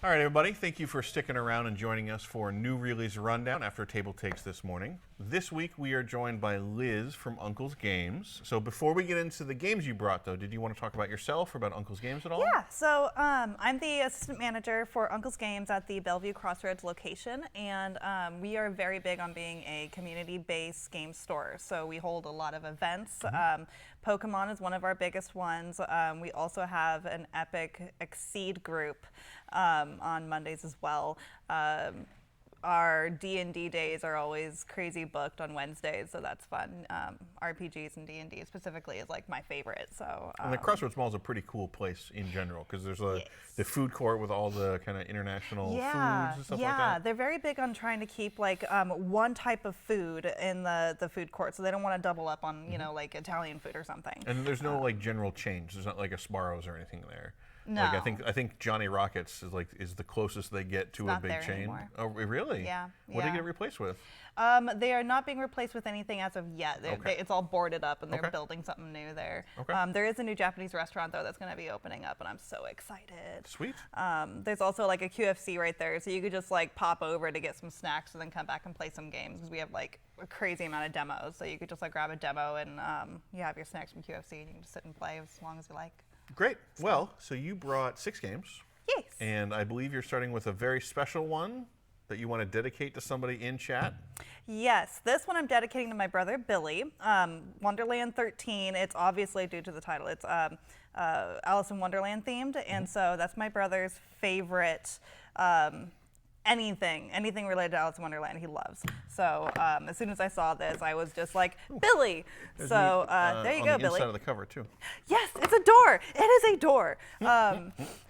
All right, everybody, thank you for sticking around and joining us for New Release Rundown after Table Takes this morning. This week we are joined by Liz from Uncle's Games. So before we get into the games you brought, though, did you want to talk about yourself or about Uncle's Games at all? Yeah, so I'm the assistant manager for Uncle's Games at the Bellevue Crossroads location, and we are very big on being a community-based game store. So we hold a lot of events. Pokemon is one of our biggest ones. We also have an epic Exceed group on Mondays as well. Our D&D days are always crazy booked on Wednesdays, so that's fun. RPGs and D&D specifically is like my favorite. So and the Crossroads Mall is a pretty cool place in general because there's the food court with all the kind of international foods and stuff like that. Yeah, they're very big on trying to keep like one type of food in the food court, so they don't want to double up on like Italian food or something. And there's no like general change. There's not like a Sbarro's or anything there. No. Like I think Johnny Rockets is the closest they get to a big chain. Anymore. Oh, really? Yeah. What did they get replaced with? They are not being replaced with anything as of yet. It's all boarded up, and they're building something new there. Okay. There is a new Japanese restaurant though that's going to be opening up, and I'm so excited. Sweet. There's also like a QFC right there, so you could just like pop over to get some snacks and then come back and play some games because we have like a crazy amount of demos. So you could just like grab a demo and you have your snacks from QFC, and you can just sit and play as long as you like. Great. Well, so you brought 6 games. Yes. And I believe you're starting with a very special one that you want to dedicate to somebody in chat. Yes, this one I'm dedicating to my brother Billy. Wonderland XIII, it's obviously due to the title. It's Alice in Wonderland themed, and so that's my brother's favorite anything related to Alice in Wonderland he loves. So as soon as I saw this, I was just like, Billy! There you go, Billy. On the inside of the cover, too. Yes, it's a door! It is a door!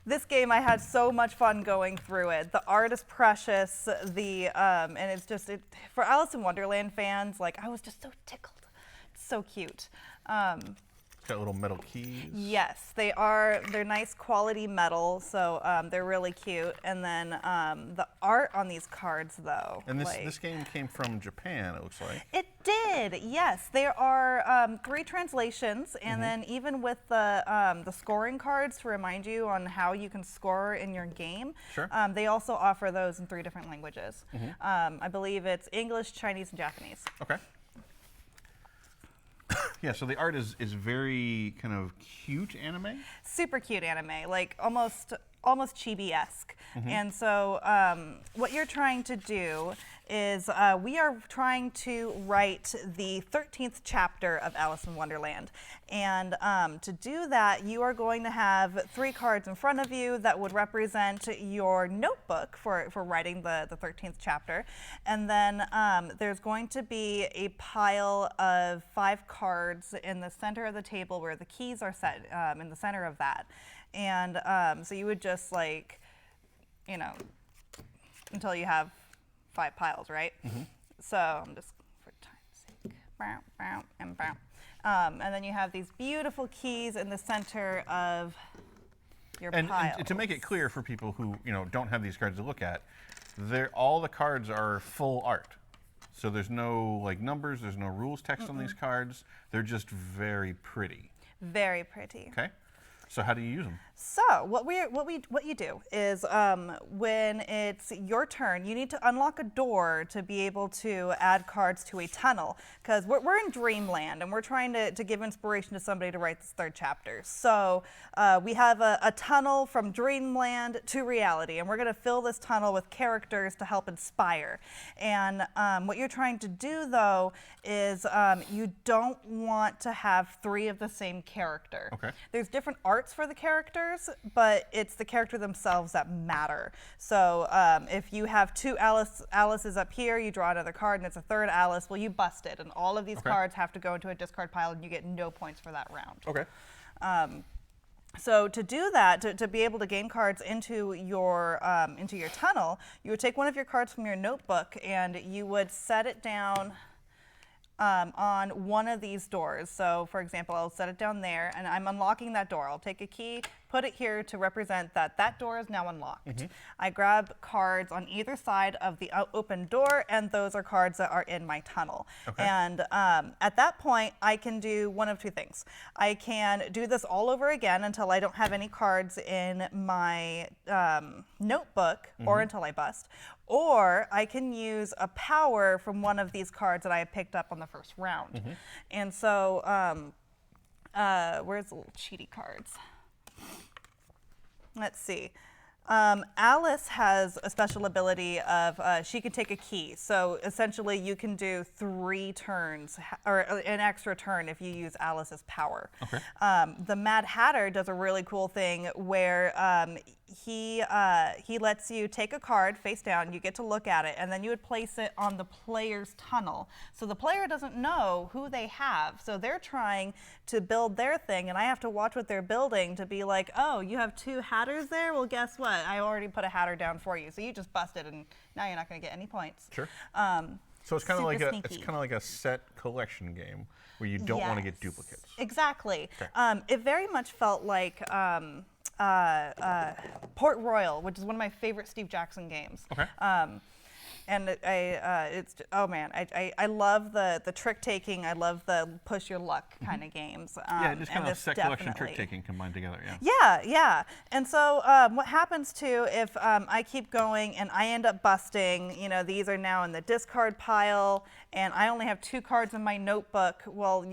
This game, I had so much fun going through it. The art is precious, and it's just, for Alice in Wonderland fans, like, I was just so tickled. It's so cute. It's got little metal keys. Yes, they're nice quality metal, so they're really cute. And then the art on these cards, though. And this game came from Japan, it looks like. It did, yes. There are 3 translations, and then even with the scoring cards to remind you on how you can score in your game, sure. They also offer those in 3 different languages. I believe it's English, Chinese, and Japanese. Okay. Yeah, so the art is very kind of cute anime. Super cute anime, like almost chibi-esque. And so what you're trying to do is we are trying to write the 13th chapter of Alice in Wonderland. And to do that, you are going to have 3 cards in front of you that would represent your notebook for writing the 13th chapter. And then there's going to be a pile of 5 cards in the center of the table where the keys are set in the center of that. And so you would just like, until you have 5 piles, right? So I'm just, for time's sake, bow, bow, and bow. And then you have these beautiful keys in the center of your pile. And to make it clear for people who don't have these cards to look at, all the cards are full art. So there's no like numbers, there's no rules text on these cards. They're just very pretty. Very pretty. Okay. So how do you use them? So what you do is when it's your turn, you need to unlock a door to be able to add cards to a tunnel, because we're in Dreamland and we're trying to give inspiration to somebody to write this 3rd chapter. So we have a tunnel from Dreamland to reality, and we're going to fill this tunnel with characters to help inspire. And what you're trying to do though is you don't want to have 3 of the same character. Okay. There's different arts for the characters, but it's the character themselves that matter. So if you have 2 Alices up here, you draw another card and it's a 3rd Alice, well, you busted, and all of these cards have to go into a discard pile and you get no points for that round. Okay. So to do that, to be able to gain cards into your tunnel, you would take one of your cards from your notebook and you would set it down on one of these doors. So for example, I'll set it down there and I'm unlocking that door. I'll take a key, put it here to represent that that door is now unlocked. I grab cards on either side of the open door, and those are cards that are in my tunnel. And at that point, I can do one of two things. I can do this all over again until I don't have any cards in my notebook or until I bust. Or I can use a power from one of these cards that I had picked up on the first round. And so, where's the little cheaty cards? Let's see. Alice has a special ability of she can take a key. So essentially you can do 3 turns or an extra turn if you use Alice's power. The Mad Hatter does a really cool thing where he lets you take a card face down, you get to look at it, and then you would place it on the player's tunnel. So the player doesn't know who they have. So they're trying to build their thing, and I have to watch what they're building to be like, oh, you have 2 Hatters there? Well, guess what? I already put a Hatter down for you. So you just busted, and now you're not going to get any points. Sure. So it's kind of like a set collection game where you don't want to get duplicates. Exactly. It very much felt like Port Royal, which is one of my favorite Steve Jackson games. And I love the trick taking. I love the push your luck kind of games. Just kind of set collection trick taking combined together. Yeah. And so what happens too if I keep going and I end up busting? You know, these are now in the discard pile, and I only have 2 cards in my notebook. Well,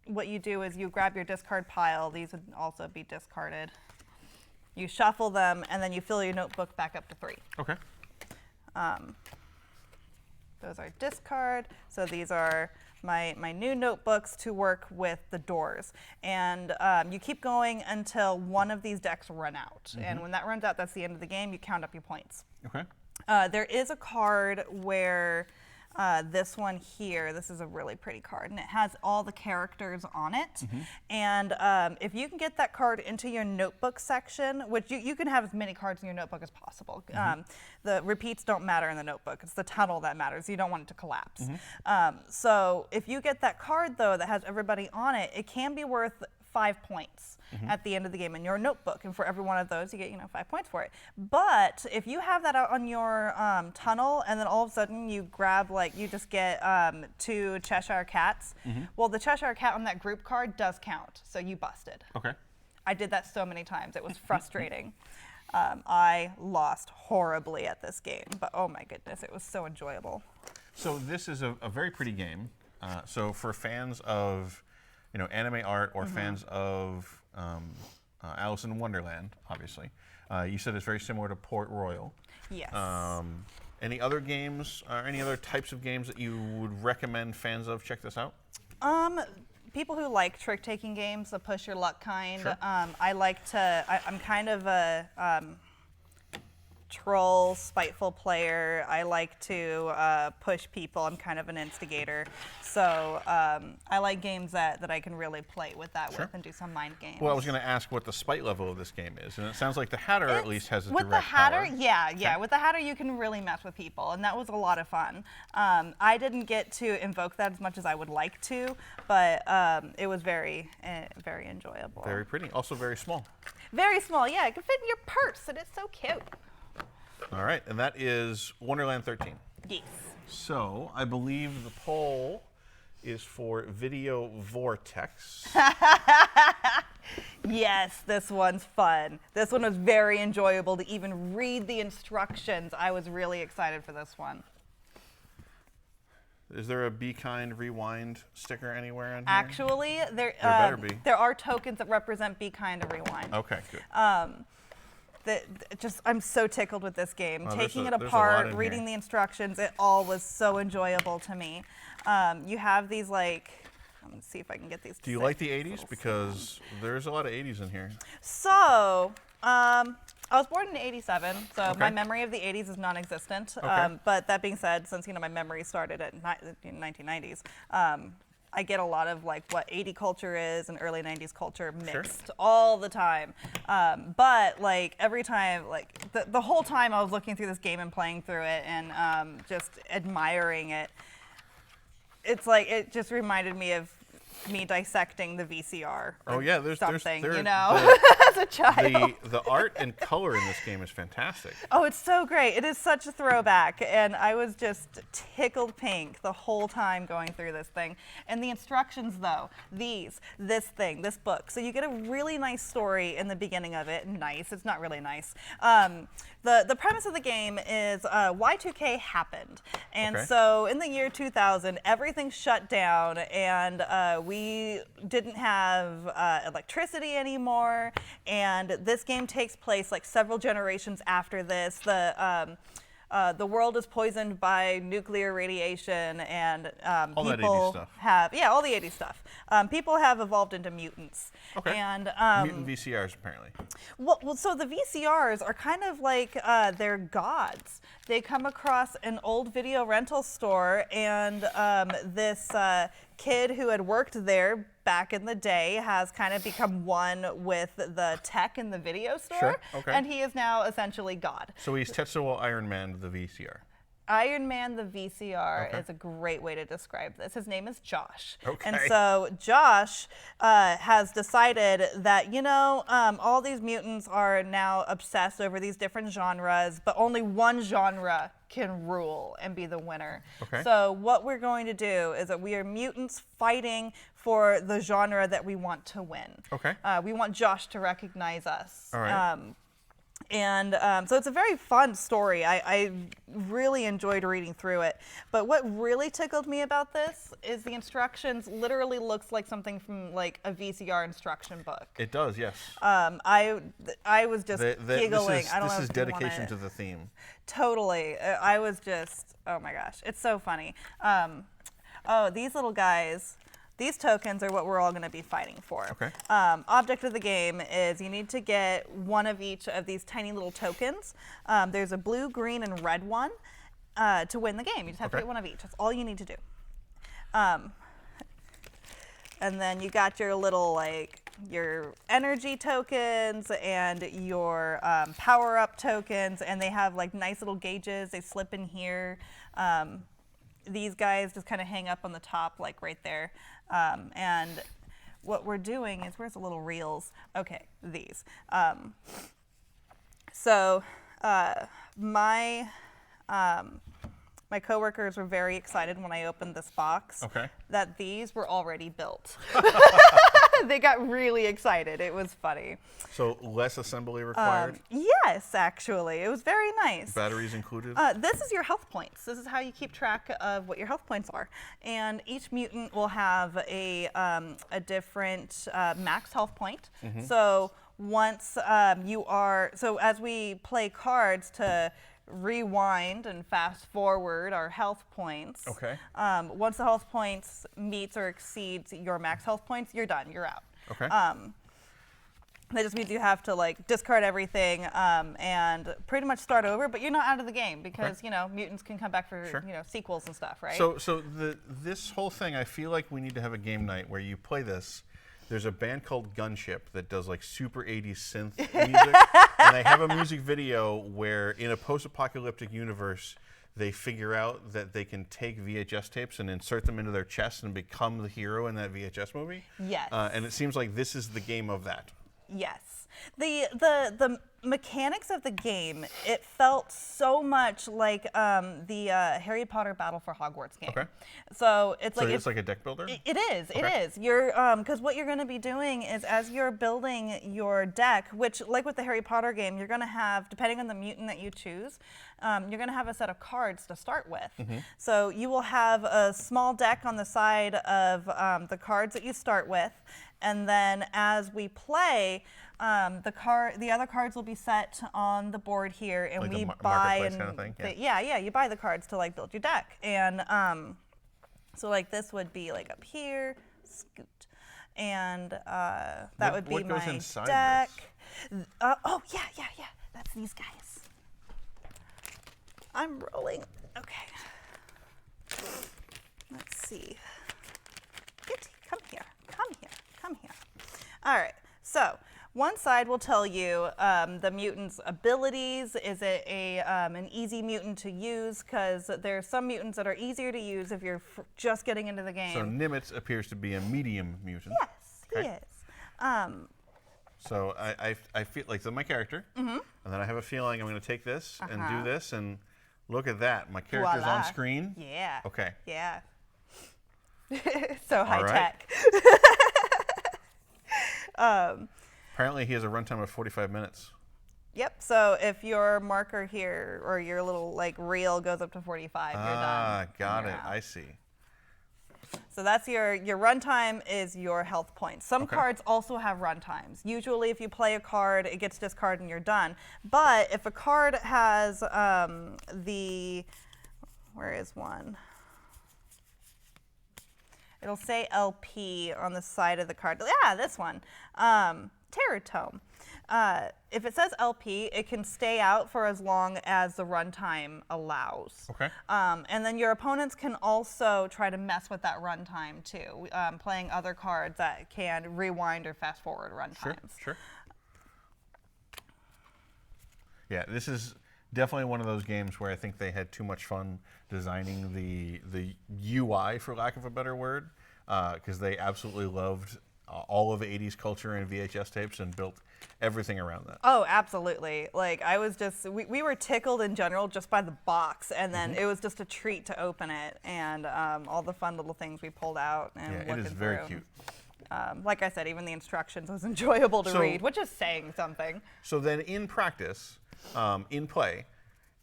what you do is you grab your discard pile. These would also be discarded. You shuffle them, and then you fill your notebook back up to 3. Those are discard. So these are my new notebooks to work with the doors. And you keep going until one of these decks run out. And when that runs out, that's the end of the game. You count up your points. There is a card where this one here, this is a really pretty card, and it has all the characters on it. And if you can get that card into your notebook section, which you can have as many cards in your notebook as possible. The repeats don't matter in the notebook. It's the tunnel that matters. You don't want it to collapse. So if you get that card, though, that has everybody on it, it can be worth 5 points at the end of the game in your notebook, and for every one of those you get 5 points for it. But if you have that out on your tunnel, and then all of a sudden you grab you just get 2 Cheshire Cats, well, the Cheshire Cat on that group card does count, so you busted. I did that so many times. It was frustrating. I lost horribly at this game, but oh my goodness, it was so enjoyable. So this is a very pretty game. So for fans of anime art or fans of Alice in Wonderland, obviously. You said it's very similar to Port Royal. Yes. Any other games or any other types of games that you would recommend fans of check this out? People who like trick-taking games, the push your luck kind. Sure. I'm kind of a troll, spiteful player. I like to push people. I'm kind of an instigator. So I like games that I can really play with with and do some mind games. Well, I was going to ask what the spite level of this game is, and it sounds like the Hatter at least has a direct With the Hatter, power. yeah. With the Hatter, you can really mess with people, and that was a lot of fun. I didn't get to invoke that as much as I would like to, but it was very enjoyable. Very pretty. Also very small. Very small, yeah. It can fit in your purse, and it's so cute. All right, and that is Wonderland XIII. Yes. So I believe the poll is for Video Vortex. Yes, this one's fun. This one was very enjoyable to even read the instructions. I was really excited for this one. Is there a Be Kind Rewind sticker anywhere on here? Actually, there better be. There are tokens that represent Be Kind and Rewind. Okay, good. I'm so tickled with this game. Oh, Taking it there's a lot apart, in reading here. the instructions, it all was so enjoyable to me. You have these let's see if I can get these. Do you like the 80s? Because there's a lot of 80s in here. So, I was born in '87, so Okay. my memory of the '80s is non-existent. Okay. But that being said, since my memory started at 1990s, I get a lot of what 80 culture is and early 90s culture mixed all the time. But every time, the whole time I was looking through this game and playing through it and just admiring it, it's it just reminded me of me dissecting the VCR. Oh yeah, there's something, there, you know, as a child. The art and color in this game is fantastic. Oh, it's so great. It is such a throwback. And I was just tickled pink the whole time going through this thing. And the instructions, though, this thing, this book. So you get a really nice story in the beginning of it. Nice. It's not really nice. The premise of the game is Y2K happened. And so in the year 2000, everything shut down, and we didn't have electricity anymore. And this game takes place like several generations after this. The world is poisoned by nuclear radiation, and all that people 80s stuff. all the 80s stuff. People have evolved into mutants. Okay. And mutant VCRs apparently. well, so the VCRs are kind of like they're gods. They come across an old video rental store, and this kid who had worked there back in the day has kind of become one with the tech in the video store. Sure, okay. And he is now essentially God. So he's Tetsuo Iron Man, the VCR. Iron Man the VCR is a great way to describe this. His name is Josh. Okay. And so Josh has decided that, you know, all these mutants are now obsessed over these different genres, but only one genre can rule and be the winner. Okay. So what we're going to do is that we are mutants fighting for the genre that we want to win. Okay. We want Josh to recognize us. All right. And so it's a very fun story. I really enjoyed reading through it. But what really tickled me about this is the instructions literally looks like something from like a VCR instruction book. It does, yes. I was just giggling. This is dedication to the theme. Totally. I was just, oh my gosh, it's so funny. Oh, these little guys. These tokens are what we're all going to be fighting for. Okay. Object of the game is you need to get one of each of these tiny little tokens. There's a blue, green, and red one to win the game. You just have to get one of each. That's all you need to do. And then you got your little, like, your energy tokens and your power-up tokens, and they have, like, nice little gauges. They slip in here. These guys just kind of hang up on the top, like right there. And what we're doing is, where's the little reels? Okay, these. My coworkers were very excited when I opened this box that these were already built. They got really excited. It was funny. So less assembly required? Yes, actually. It was very nice. Batteries included? This is your health points. This is how you keep track of what your health points are. And each mutant will have a different max health point. So once so as we play cards to rewind and fast forward our health points. Once the health points meets or exceeds your max health points, you're done. You're out. That just means you have to like discard everything and pretty much start over, but you're not out of the game because you know mutants can come back for you know sequels and stuff, right? So this whole thing, I feel like we need to have a game night where you play this. There's a band called Gunship that does like super 80s synth music, and they have a music video where in a post-apocalyptic universe, they figure out that they can take VHS tapes and insert them into their chest and become the hero in that VHS movie. Yes. And it seems like this is the game of that. Yes. The mechanics of the game, it felt so much like the Harry Potter Battle for Hogwarts game. So it's like a deck builder? It is. It is. You're because what you're going to be doing is as you're building your deck, which like with the Harry Potter game, you're going to have, depending on the mutant that you choose, you're going to have a set of cards to start with. So you will have a small deck on the side of the cards that you start with. And then as we play, the other cards will be set on the board here, and like we buy kind of thing? You buy the cards to like build your deck, and so like this would be like up here, scoot, and that would be what goes my inside deck. this? Oh yeah, that's these guys. I'm rolling. Okay. Let's see. Come here. All right. So one side will tell you the mutant's abilities. Is it an easy mutant to use? Because there are some mutants that are easier to use if you're just getting into the game. So Nimitz appears to be a medium mutant. Yes, he is. So I feel like, so my character, and then I have a feeling I'm going to take this and do this, and look at that. My character's Voila. on screen. Yeah. Okay. Yeah. So high right. tech. Apparently he has a runtime of 45 minutes. Yep. So if your marker here or your little like reel goes up to 45, you're done. Ah, got it. You're out. I see. So that's your runtime is your health points. Some cards also have runtimes. Usually if you play a card, it gets discarded and you're done. But if a card has where is one? It'll say LP on the side of the card. Yeah, this one. Terror Tome. If it says LP, it can stay out for as long as the runtime allows. Okay. And then your opponents can also try to mess with that runtime too, playing other cards that can rewind or fast forward runtimes. Sure. Yeah, this is definitely one of those games where I think they had too much fun designing the UI, for lack of a better word, because they absolutely loved all of 80s culture and VHS tapes and built everything around that. Oh, absolutely. Like I was just, we were tickled in general just by the box, and then it was just a treat to open it, and all the fun little things we pulled out and Yeah, looking it is very through. cute. Like I said, even the instructions was enjoyable to So- read, which is saying something. So then in practice, in play,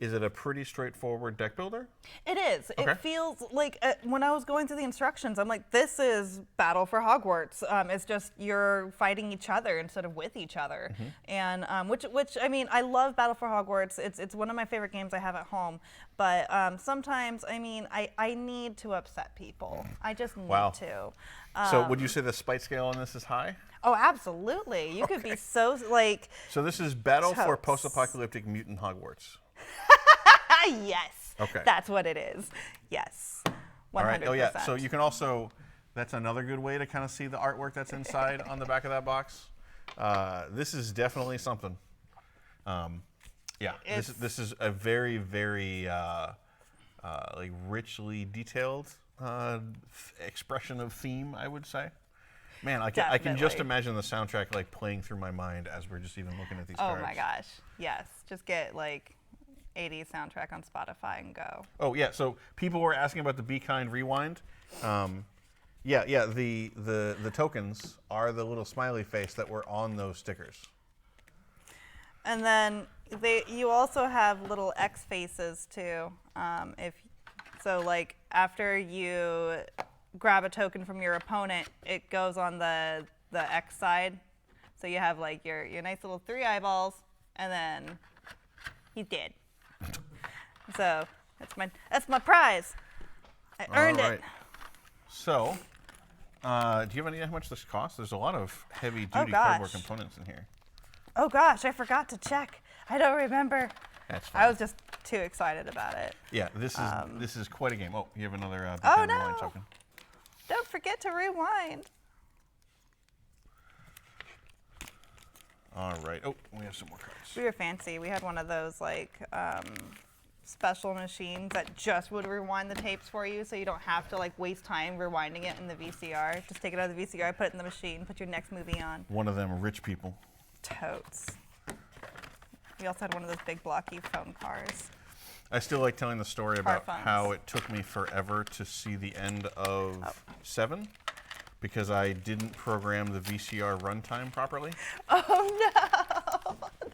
is it a pretty straightforward deck builder? It is. Okay. It feels like when I was going through the instructions, I'm like, this is Battle for Hogwarts. It's just you're fighting each other instead of with each other, and which I mean, I love Battle for Hogwarts. It's one of my favorite games I have at home. But sometimes, I mean, I need to upset people. I just need to. So would you say the spite scale on this is high? Oh, absolutely. You could be so like. So this is Battle for Totes. Post-Apocalyptic Mutant Hogwarts. Yes. Okay. That's what it is. Yes. 100%. All right. Oh yeah. So you can also, that's another good way to kind of see the artwork that's inside on the back of that box. This is definitely something. Yeah. This is a very, very like richly detailed expression of theme, I would say. Man, I can just Definitely. imagine the soundtrack like playing through my mind as we're just even looking at these Oh cards. my gosh. Yes. Just get like 80s soundtrack on Spotify and go. Oh yeah, so people were asking about the Be Kind Rewind. Yeah, the tokens are the little smiley face that were on those stickers. And then you also have little X faces too. So like after you grab a token from your opponent, it goes on the X side. So you have like your nice little 3 eyeballs, and then he's dead. So that's my prize. I earned it. So, do you have any idea how much this costs? There's a lot of heavy-duty gosh. cardboard components in here. Oh gosh, I forgot to check. I don't remember. That's fine. I was just too excited about it. Yeah, this is quite a game. Oh, you have another Be Oh, Kind no. Rewind token. Don't forget to rewind. All right. Oh, we have some more cards. We were fancy. We had one of those like special machines that just would rewind the tapes for you, so you don't have to like waste time rewinding it in the VCR. Just take it out of the VCR, put it in the machine, put your next movie on. One of them rich people. Totes. We also had one of those big blocky foam cars. I still like telling the story about funds. how it took me forever to see the end of 7 because I didn't program the VCR runtime properly. Oh no,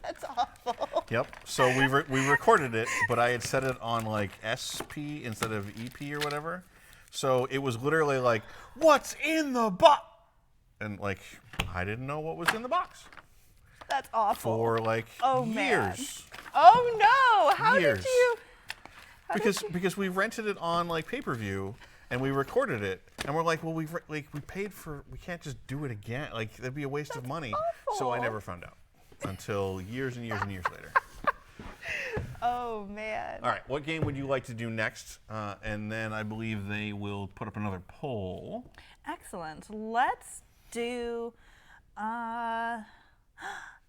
that's awful. Yep. So we recorded it, but I had set it on like SP instead of EP or whatever. So it was literally like, "What's in the box?" And like, I didn't know what was in the box That's awful. for like man. years. Oh no! How Years. did you? Because we rented it on like pay-per-view and we recorded it and we're like, well, we paid for, we can't just do it again. Like that'd be a waste of money. So I awful. never found out until years and years and years later. Oh man. All right, what game would you like to do next? And then I believe they will put up another poll. Excellent. Let's do.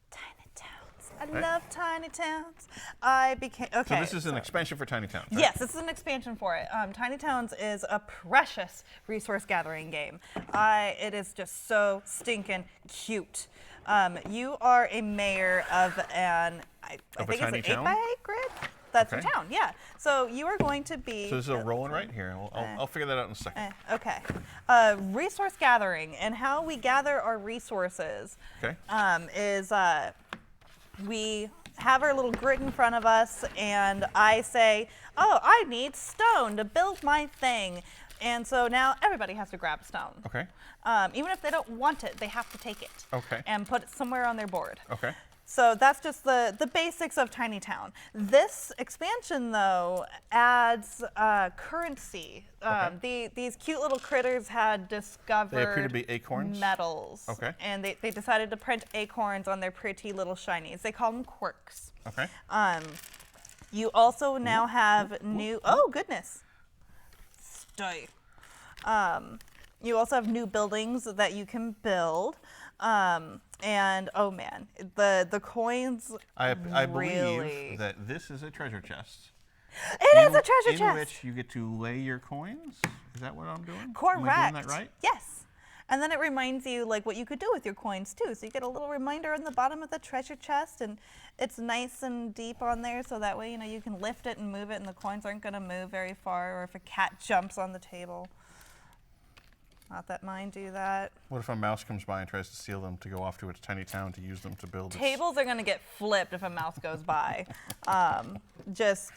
Tiny towns. I love tiny towns. I became okay. So this is an expansion for Tiny Towns, right? Yes, this is an expansion for it. Tiny Towns is a precious resource gathering game. It is just so stinking cute. You are a mayor of an, I think it's an 8x8 grid. That's your town, yeah. So you are going to be. So this is a rolling right here. I'll figure that out in a second. Okay. Resource gathering and how we gather our resources is we have our little grid in front of us, and I say, oh, I need stone to build my thing. And so now everybody has to grab a stone. Okay. Even if they don't want it, they have to take it. Okay. And put it somewhere on their board. Okay. So that's just the basics of Tiny Town. This expansion, though, adds currency. These cute little critters had discovered They appear to be acorns? metals. Okay. And they decided to print acorns on their pretty little shinies. They call them quirks. Okay. You also now have new. Oh goodness. Stay. You also have new buildings that you can build. And oh man, the coins. I really believe that this is a treasure chest. It is a treasure chest. In which you get to lay your coins. Is that what I'm doing? Correct. Am I doing that right? Yes. And then it reminds you like what you could do with your coins too. So you get a little reminder on the bottom of the treasure chest, and it's nice and deep on there, so that way you can lift it and move it, and the coins aren't going to move very far. Or if a cat jumps on the table. Not that mine do that. What if a mouse comes by and tries to steal them to go off to its tiny town to use them to build Tables are going to get flipped if a mouse goes by. Just.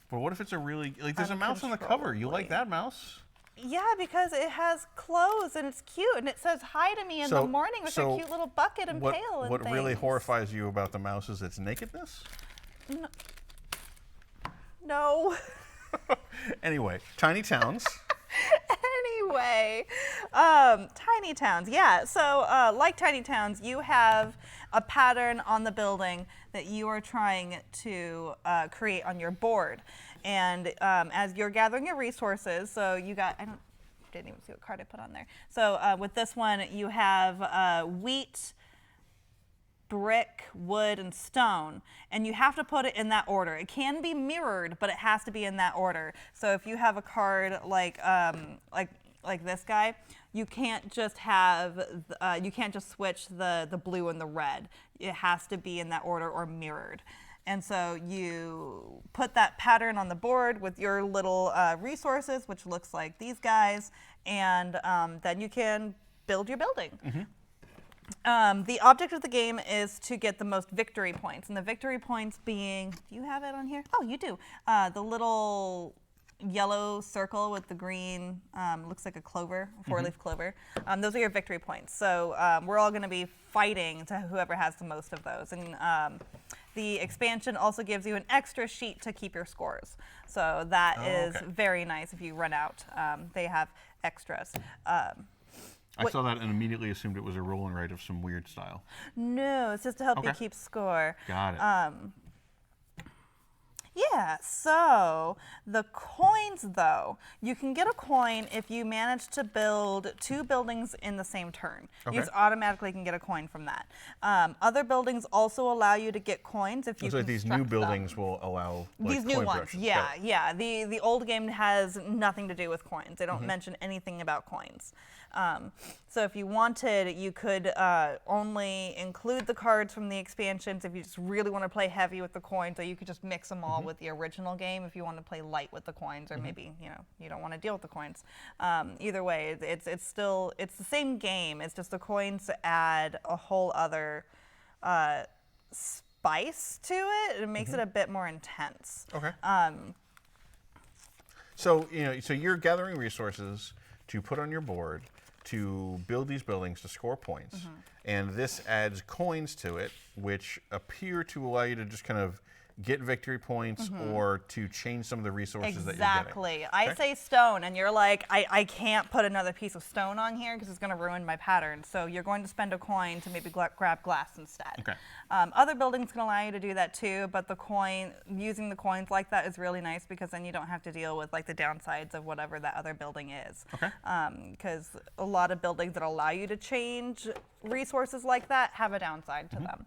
But what if it's a really there's a mouse on the cover? You like that mouse? Yeah, because it has clothes and it's cute, and it says hi to me in the morning with a cute little bucket and pail and What things. really horrifies you about the mouse is its nakedness? No. Anyway, Tiny Towns. Anyway, Tiny Towns. Yeah, so like Tiny Towns, you have a pattern on the building that you are trying to create on your board. And as you're gathering your resources, so you got, didn't even see what card I put on there. So with this one, you have wheat, brick, wood, and stone, and you have to put it in that order. It can be mirrored, but it has to be in that order. So if you have a card like this guy, you can't just switch the blue and the red. It has to be in that order or mirrored. And so you put that pattern on the board with your little resources, which looks like these guys, and then you can build your building. Mm-hmm. The object of the game is to get the most victory points, and the victory points being, do you have it on here? Oh, you do. The little yellow circle with the green, looks like a clover, a four-leaf clover. Those are your victory points. So we're all going to be fighting to whoever has the most of those. And the expansion also gives you an extra sheet to keep your scores. So that is very nice if you run out. They have extras. I saw that and immediately assumed it was a roll and write of some weird style. No, it's just to help you keep score. Got it. Yeah, so the coins, though, you can get a coin if you manage to build 2 buildings in the same turn. You just automatically can get a coin from that. Other buildings also allow you to get coins if you so these new buildings will allow these new ones. Yeah. The old game has nothing to do with coins. They don't mention anything about coins. So if you wanted, you could only include the cards from the expansions if you just really want to play heavy with the coins, or you could just mix them all with the original game if you want to play light with the coins, or maybe you don't want to deal with the coins. Either way, it's the same game. It's just the coins add a whole other spice to it. It makes it a bit more intense. Okay. So you're gathering resources to put on your board to build these buildings to score points, and this adds coins to it, which appear to allow you to just kind of get victory points or to change some of the resources that you're getting. Exactly. I say stone, and you're like, I can't put another piece of stone on here because it's going to ruin my pattern. So you're going to spend a coin to maybe grab glass instead. Okay. Other buildings can allow you to do that too, but using the coins like that is really nice because then you don't have to deal with like the downsides of whatever that other building is. Okay. Because a lot of buildings that allow you to change resources like that have a downside to them.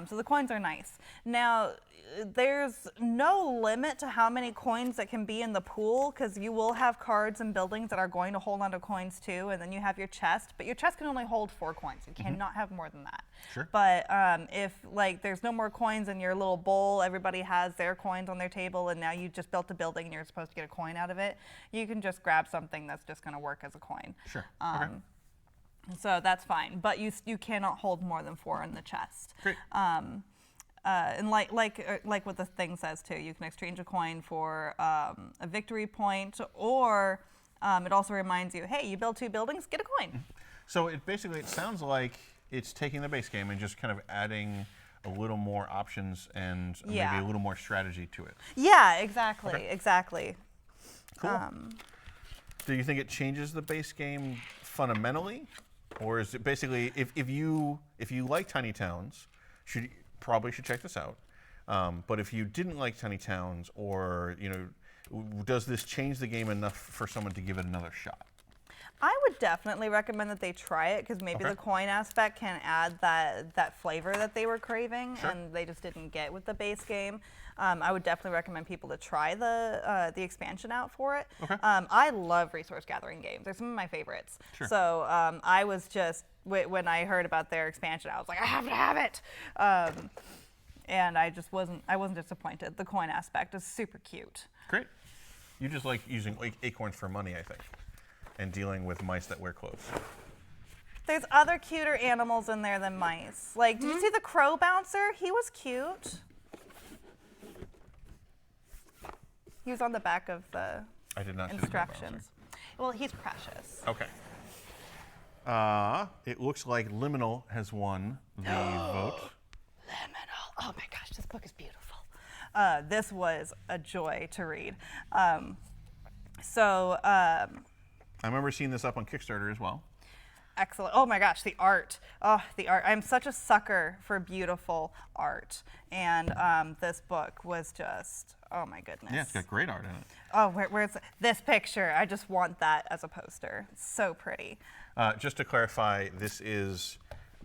So the coins are nice. Now, there's no limit to how many coins that can be in the pool, because you will have cards and buildings that are going to hold onto coins too, and then you have your chest, but your chest can only hold 4 coins. You cannot have more than that. Sure. But if like there's no more coins in your little bowl, everybody has their coins on their table, and now you just built a building and you're supposed to get a coin out of it, you can just grab something that's just going to work as a coin. Sure. Okay. So that's fine, but you cannot hold more than 4 in the chest. Great. And like what the thing says too, you can exchange a coin for a victory point, or it also reminds you, hey, you build 2 buildings, get a coin. So it sounds like it's taking the base game and just kind of adding a little more options and maybe a little more strategy to it. Yeah, exactly, Okay. exactly. Cool. Do you think it changes the base game fundamentally? Or is it basically, if you like Tiny Towns, probably should check this out. But if you didn't like Tiny Towns, or does this change the game enough for someone to give it another shot? I would definitely recommend that they try it, because maybe the coin aspect can add that flavor that they were craving, and they just didn't get with the base game. I would definitely recommend people to try the expansion out for it. Okay. I love resource gathering games. They're some of my favorites. Sure. So I was just, when I heard about their expansion, I was like, I have to have it. And I wasn't disappointed. The coin aspect is super cute. Great. You just like using acorns for money, I think, and dealing with mice that wear clothes. There's other cuter animals in there than mice. Like, did you see the crow bouncer? He was cute. He was on the back of the I did not see the crow bouncer. instructions. Well, he's precious. Okay. It looks like Liminal has won the vote. Liminal. Oh my gosh, this book is beautiful. This was a joy to read. I remember seeing this up on Kickstarter as well. Excellent. Oh my gosh, the art. Oh, the art. I'm such a sucker for beautiful art. And this book was just, oh my goodness. Yeah, it's got great art in it. Oh, where's this picture? I just want that as a poster. It's so pretty. Just to clarify, this is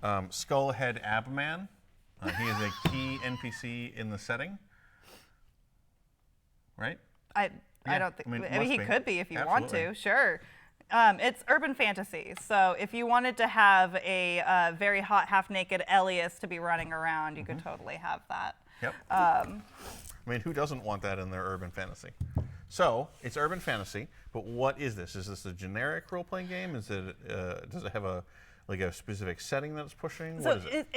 Skullhead Abman. He is a key NPC in the setting, right? I don't think. I mean, he could be if you want to. Sure. It's urban fantasy, so if you wanted to have a very hot, half-naked Elias to be running around, you could totally have that. Yep. I mean, who doesn't want that in their urban fantasy? So it's urban fantasy, but what is this? Is this a generic role-playing game? Is it? Does it have a specific setting that it's pushing? So what is it?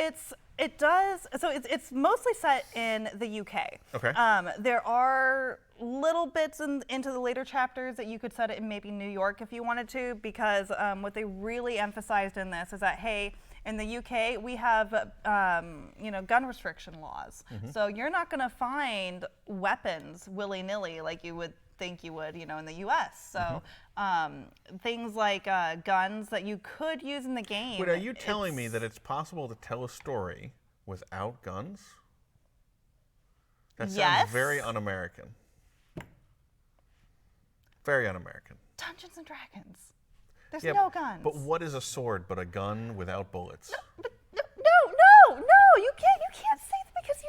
it does. So it's mostly set in the UK. Okay. There are little bits into the later chapters that you could set it in maybe New York if you wanted to, because what they really emphasized in this is that, hey, in the UK we have gun restriction laws. So you're not going to find weapons willy-nilly like you would think you would, in the U.S. So things like guns that you could use in the game. Wait, are you telling me that it's possible to tell a story without guns? That sounds very un-American. Very un-American. Dungeons and Dragons. There's no guns. But what is a sword but a gun without bullets? No, you can't say that, because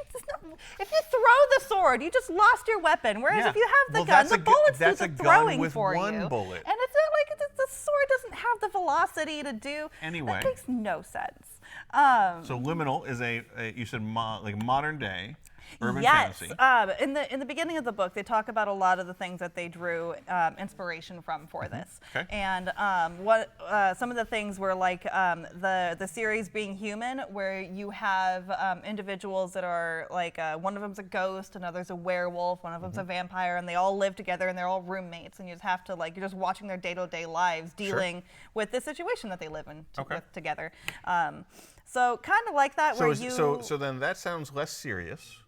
if you throw the sword, you just lost your weapon. Whereas if you have the gun, the bullets do the throwing for you. That's a gun with one bullet. And it's not like the sword doesn't have the velocity to do. Anyway. That makes no sense. So Liminal is you said modern day urban yes. fantasy. In the beginning of the book, they talk about a lot of the things that they drew inspiration from for this. Okay. And some of the things were like the series Being Human, where you have individuals that are like one of them's a ghost, another's a werewolf, one of them's a vampire, and they all live together and they're all roommates, and you just have to you're just watching their day-to-day lives dealing with the situation that they live in together. So kind of like that, So then that sounds less serious.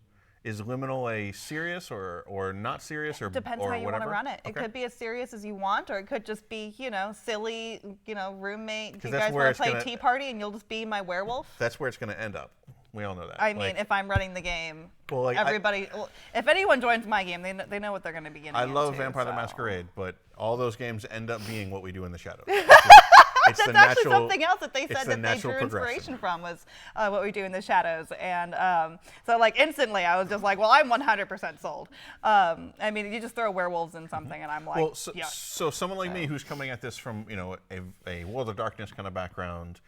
Is Liminal a serious or not serious or depends or how you whatever? want to run it. It could be as serious as you want, or it could just be silly roommate. Do you guys want to play Tea Party and you'll just be my werewolf? That's where it's going to end up. We all know that. I mean, if I'm running the game, if anyone joins my game, they know what they're going to be getting into. I love Vampire the Masquerade, but All those games end up being what we do in the shadows. That's actually something else that they said that they drew inspiration from was what we do in the shadows. And so like instantly I was just like, well, I'm 100% sold. I mean, you just throw werewolves in something and I'm like, well, so someone like me who's coming at this from, you know, a World of Darkness kind of background,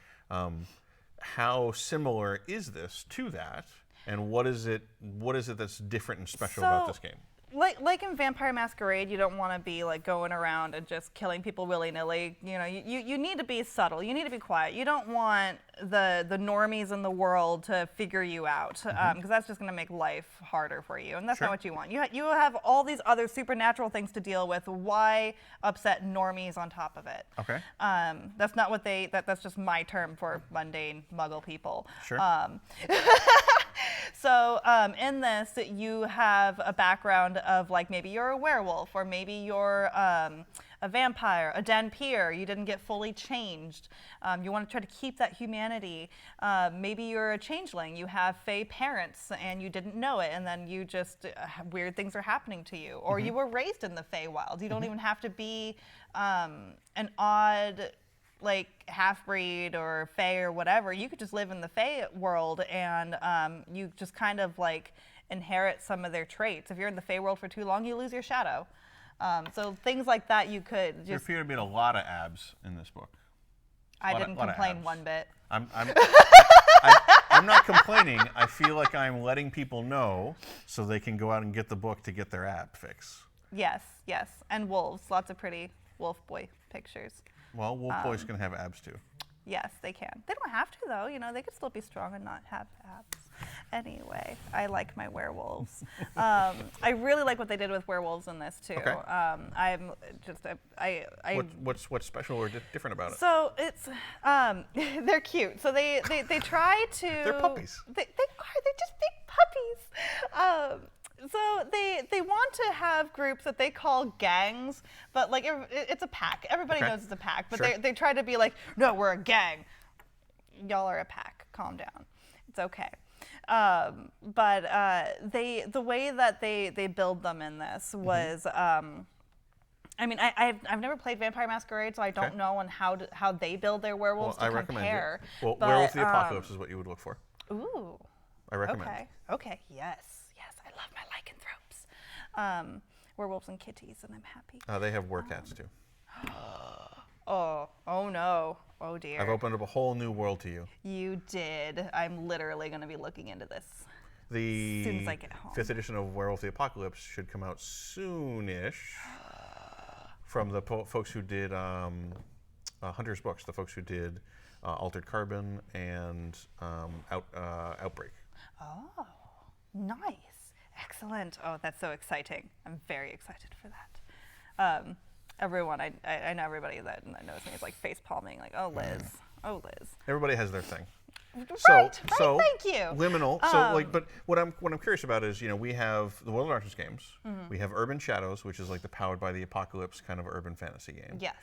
how similar is this to that? And what is it that's different and special about this game? Like in Vampire Masquerade, you don't want to be like going around and just killing people willy-nilly. You know, you need to be subtle. You need to be quiet. You don't want the normies in the world to figure you out, because that's just going to make life harder for you, and that's not what you want. You have all these other supernatural things to deal with. Why upset normies on top of it? Okay. That's not what that's just my term for mundane Muggle people. Sure. So in this, you have a background of like maybe you're a werewolf, or maybe you're a vampire, a Denpeer. You didn't get fully changed. You want to try to keep that humanity. Maybe you're a changeling. You have Fey parents and you didn't know it, and then you just weird things are happening to you. Or you were raised in the Feywild. You don't even have to be an odd like half-breed or Fey or whatever. You could just live in the Fey world and you just kind of like inherit some of their traits. If you're in the Fey world for too long, you lose your shadow. So things like that you could just... There appear to be a lot of abs in this book. I didn't complain one bit. I'm not complaining. I feel like I'm letting people know so they can go out and get the book to get their ab fix. Yes, yes. And wolves. Lots of pretty wolf boy pictures. Well, wolf boys can have abs too. Yes, they can. They don't have to, though. You know, they could still be strong and not have abs. Anyway, I like my werewolves. I really like what they did with werewolves in this too. Okay. I'm just What's special or different about it? So it's they're cute. So they try to. They're puppies. They are. They're just big puppies. So they want to have groups that they call gangs, but like it's a pack. Everybody knows it's a pack, but they try to be like, no, we're a gang. Y'all are a pack. Calm down. It's okay. But the way that they build them in this was, I mean, I've never played Vampire Masquerade, so I don't know on how they build their werewolves to compare. Well, Werewolf the Apocalypse is what you would look for. Ooh. I recommend. Okay. Yes. I love my lycanthropes. Werewolves and kitties, and I'm happy. They have werewolves too. Oh no. Oh dear. I've opened up a whole new world to you. You did. I'm literally going to be looking into this as soon as I get home. 5th edition of Werewolf the Apocalypse should come out soonish from the folks who did Hunter's Books, the folks who did Altered Carbon and Outbreak. Oh, nice. Excellent. Oh, that's so exciting. I'm very excited for that. Everyone, I know everybody that knows me is like face palming, like, oh, Liz. Oh, Liz. Everybody has their thing. Right, thank you. Liminal. But what I'm curious about is, you know, we have the World of Darkness games. We have Urban Shadows, which is like the Powered by the Apocalypse kind of urban fantasy game. Yes.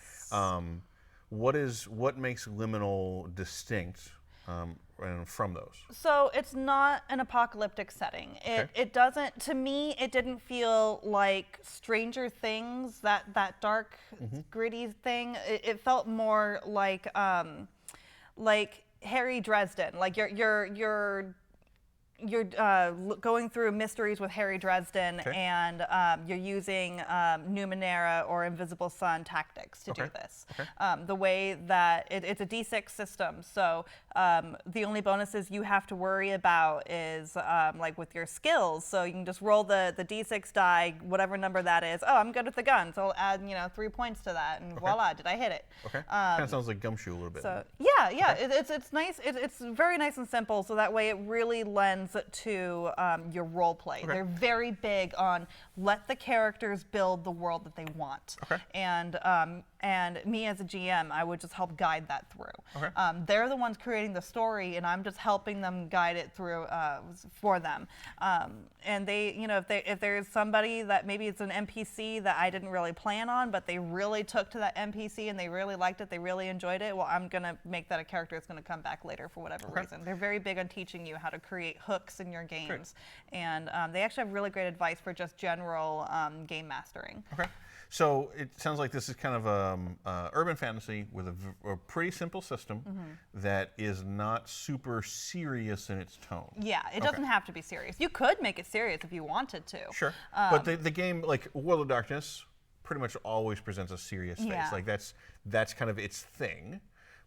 What makes Liminal distinct from those? So it's not an apocalyptic setting. It doesn't, to me, it didn't feel like Stranger Things, that dark, gritty thing. It felt more like Harry Dresden. Like you're going through mysteries with Harry Dresden, and you're using Numenera or Invisible Sun tactics to do this. The way that it's a D6 system, so the only bonuses you have to worry about is like with your skills. So you can just roll the D6 die, whatever number that is. Oh, I'm good with the gun, so I'll add 3 points to that, and voila, did I hit it? Okay. Kind of sounds like Gumshoe a little bit. So yeah, it's nice. It's very nice and simple. So that way it really lends to your role play. They're very big on let the characters build the world that they want. And me as a GM, I would just help guide that through. They're the ones creating the story, and I'm just helping them guide it through for them. And they, if there's somebody that maybe it's an NPC that I didn't really plan on, but they really took to that NPC and they really liked it, they really enjoyed it, well, I'm going to make that a character that's going to come back later for whatever reason. They're very big on teaching you how to create hooks in your games. And they actually have really great advice for just general game mastering. So it sounds like this is kind of urban fantasy with a pretty simple system that is not super serious in its tone. Yeah, it doesn't have to be serious. You could make it serious if you wanted to. Sure, but the game, like World of Darkness, pretty much always presents a serious face. Yeah. Like that's kind of its thing.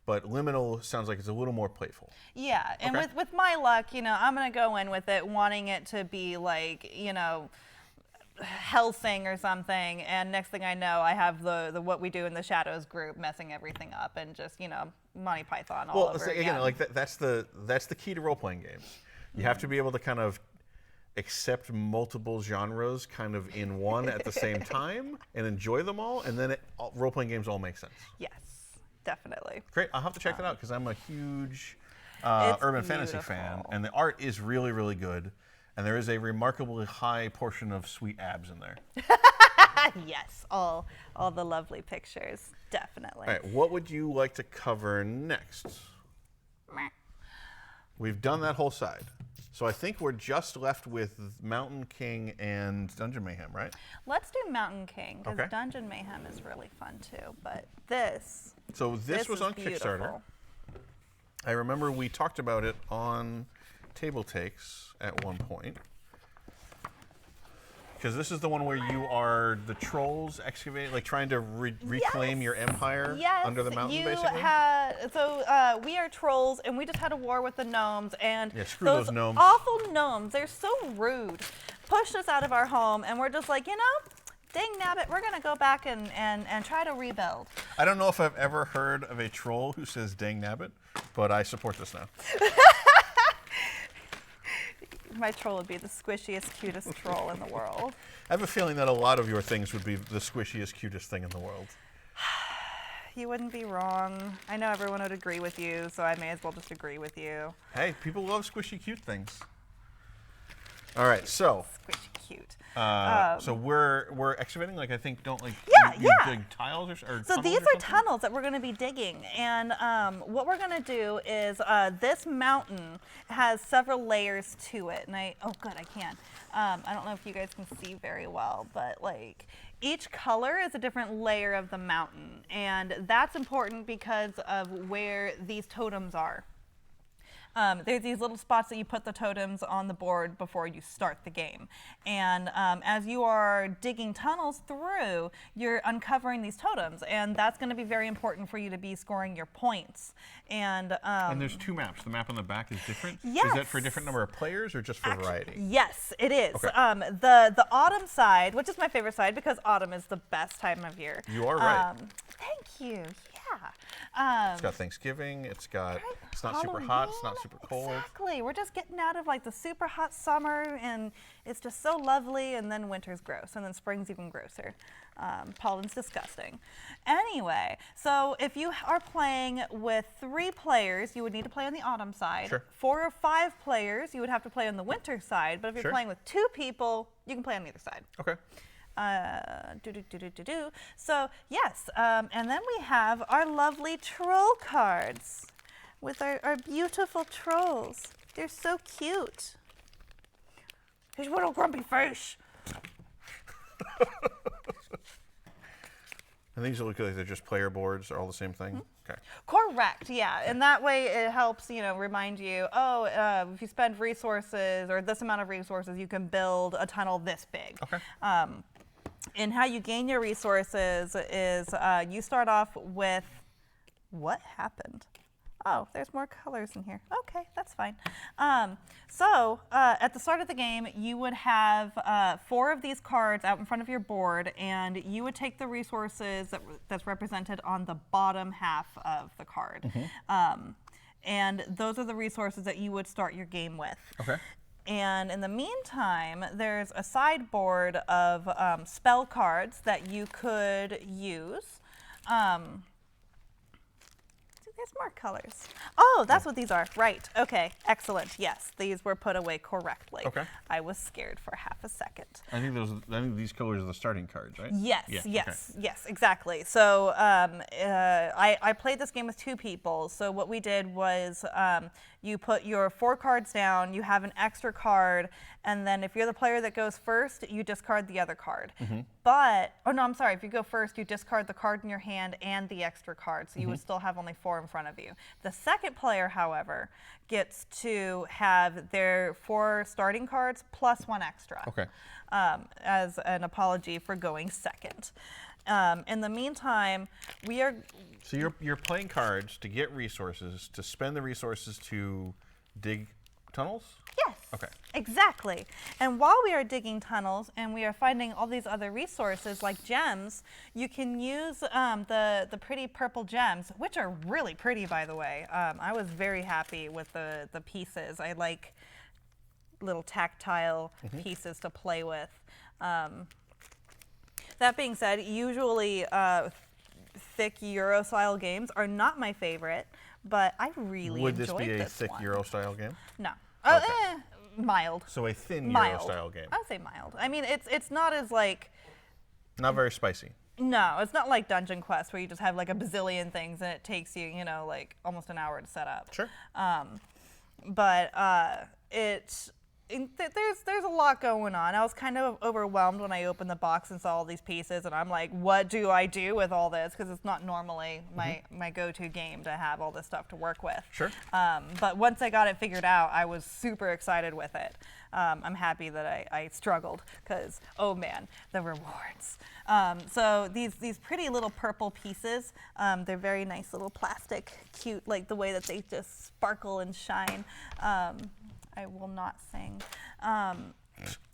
But Liminal sounds like it's a little more playful. Yeah, and with my luck, you know, I'm going to go in with it wanting it to be like, you know, Hellsing or something, and next thing I know, I have the What We Do in the Shadows group messing everything up and just, you know, Monty Python all over again. Again, like that's the key to role-playing games. You have to be able to kind of accept multiple genres kind of in one at the same time and enjoy them all, and then role-playing games all make sense. Yes. Definitely. Great. I'll have to check that out because I'm a huge urban fantasy fan, and the art is really, really good, and there is a remarkably high portion of sweet abs in there. Yes, all the lovely pictures, definitely. All right, what would you like to cover next? We've done that whole side. So I think we're just left with Mountain King and Dungeon Mayhem, right? Let's do Mountain King, because Dungeon Mayhem is really fun too, but this... So this was on beautiful. Kickstarter. I remember we talked about it on Table Takes at one point. Because this is the one where you are the trolls excavating, like trying to reclaim your empire under the mountain, basically? So we are trolls, and we just had a war with the gnomes, and those gnomes. Awful gnomes, they're so rude, pushed us out of our home, and we're just like, you know, dang nabbit, we're going to go back and try to rebuild. I don't know if I've ever heard of a troll who says dang nabbit, but I support this now. My troll would be the squishiest, cutest troll in the world. I have a feeling that a lot of your things would be the squishiest, cutest thing in the world. You wouldn't be wrong. I know everyone would agree with you, so I may as well just agree with you. Hey, people love squishy, cute things. All right, so. Squishy, cute. So we're excavating, like I think, you dig tiles or so these are tunnels that we're going to be digging, and what we're going to do is this mountain has several layers to it, and I can. I don't know if you guys can see very well, but like each color is a different layer of the mountain, and that's important because of where these totems are. There's these little spots that you put the totems on the board before you start the game. And as you are digging tunnels through, you're uncovering these totems. And that's going to be very important for you to be scoring your points. And there's two maps. The map on the back is different? Yes. Is that for a different number of players or just for variety? Yes, it is. Okay. The autumn side, which is my favorite side because autumn is the best time of year. You are right. Thank you. Yeah. It's got Thanksgiving. It's got. Right. It's not super hot. It's not super cold. Exactly. We're just getting out of like the super hot summer, and it's just so lovely. And then winter's gross, and then spring's even grosser. Pollen's disgusting. Anyway, so if you are playing with 3 players, you would need to play on the autumn side. Sure. 4 or 5 players, you would have to play on the winter side. But if you're playing with 2 people, you can play on the other side. Okay. So yes, and then we have our lovely troll cards with our beautiful trolls. They're so cute. His little grumpy face. And these look like they're just player boards, are all the same thing? Mm-hmm. Okay. Correct, yeah. And that way it helps, remind you, if you spend resources or this amount of resources, you can build a tunnel this big. Okay. And how you gain your resources is you start off with what happened? Oh, there's more colors in here. Okay, that's fine. So at the start of the game, you would have 4 of these cards out in front of your board, and you would take the resources that's represented on the bottom half of the card. Mm-hmm. And those are the resources that you would start your game with. Okay. And in the meantime, there's a sideboard of spell cards that you could use. There's more colors. Oh, that's what these are. Right. Okay. Excellent. Yes, these were put away correctly. Okay. I was scared for half a second. I think these colors are the starting cards, right? Yes. Yeah. Yes. Exactly. So I played this game with 2 people. So what we did was you put your 4 cards down, you have an extra card, and then if you're the player that goes first, you discard the other card. But, oh no, I'm sorry, if you go first, you discard the card in your hand and the extra card, so you would still have only 4 in front of you. The second player, however, gets to have their 4 starting cards plus 1 extra. Okay. As an apology for going second. In the meantime, we are... So you're playing cards to get resources, to spend the resources to dig tunnels? Yes. Okay. Exactly. And while we are digging tunnels and we are finding all these other resources like gems, you can use the pretty purple gems, which are really pretty, by the way. I was very happy with the pieces. I like little tactile pieces to play with. That being said, usually thick Euro-style games are not my favorite, but I really enjoyed this one. Would this be a thick Euro-style game? No. Okay. Mild. So a thin Mild. Euro-style game. I would say mild. I mean, it's not as like... Not very spicy. No, it's not like Dungeon Quest where you just have like a bazillion things and it takes you, you know, like almost an hour to set up. Sure. But there's a lot going on. I was kind of overwhelmed when I opened the box and saw all these pieces, and I'm like, what do I do with all this? Because it's not normally my go-to game to have all this stuff to work with. Sure. But once I got it figured out, I was super excited with it. I'm happy that I struggled because, oh man, the rewards. So these pretty little purple pieces, they're very nice little plastic, cute, like the way that they just sparkle and shine. I will not sing.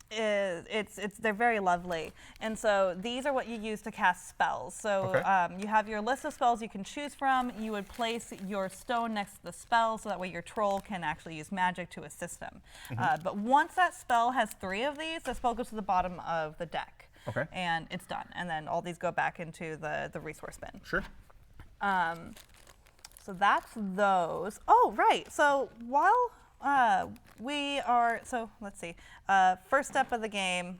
They're very lovely, and so these are what you use to cast spells. So you have your list of spells you can choose from. You would place your stone next to the spell, so that way your troll can actually use magic to assist them. But once that spell has 3 of these, the spell goes to the bottom of the deck, and it's done. And then all these go back into the resource bin. Sure. So that's those. Oh, right. So while we are, so let's see, first step of the game.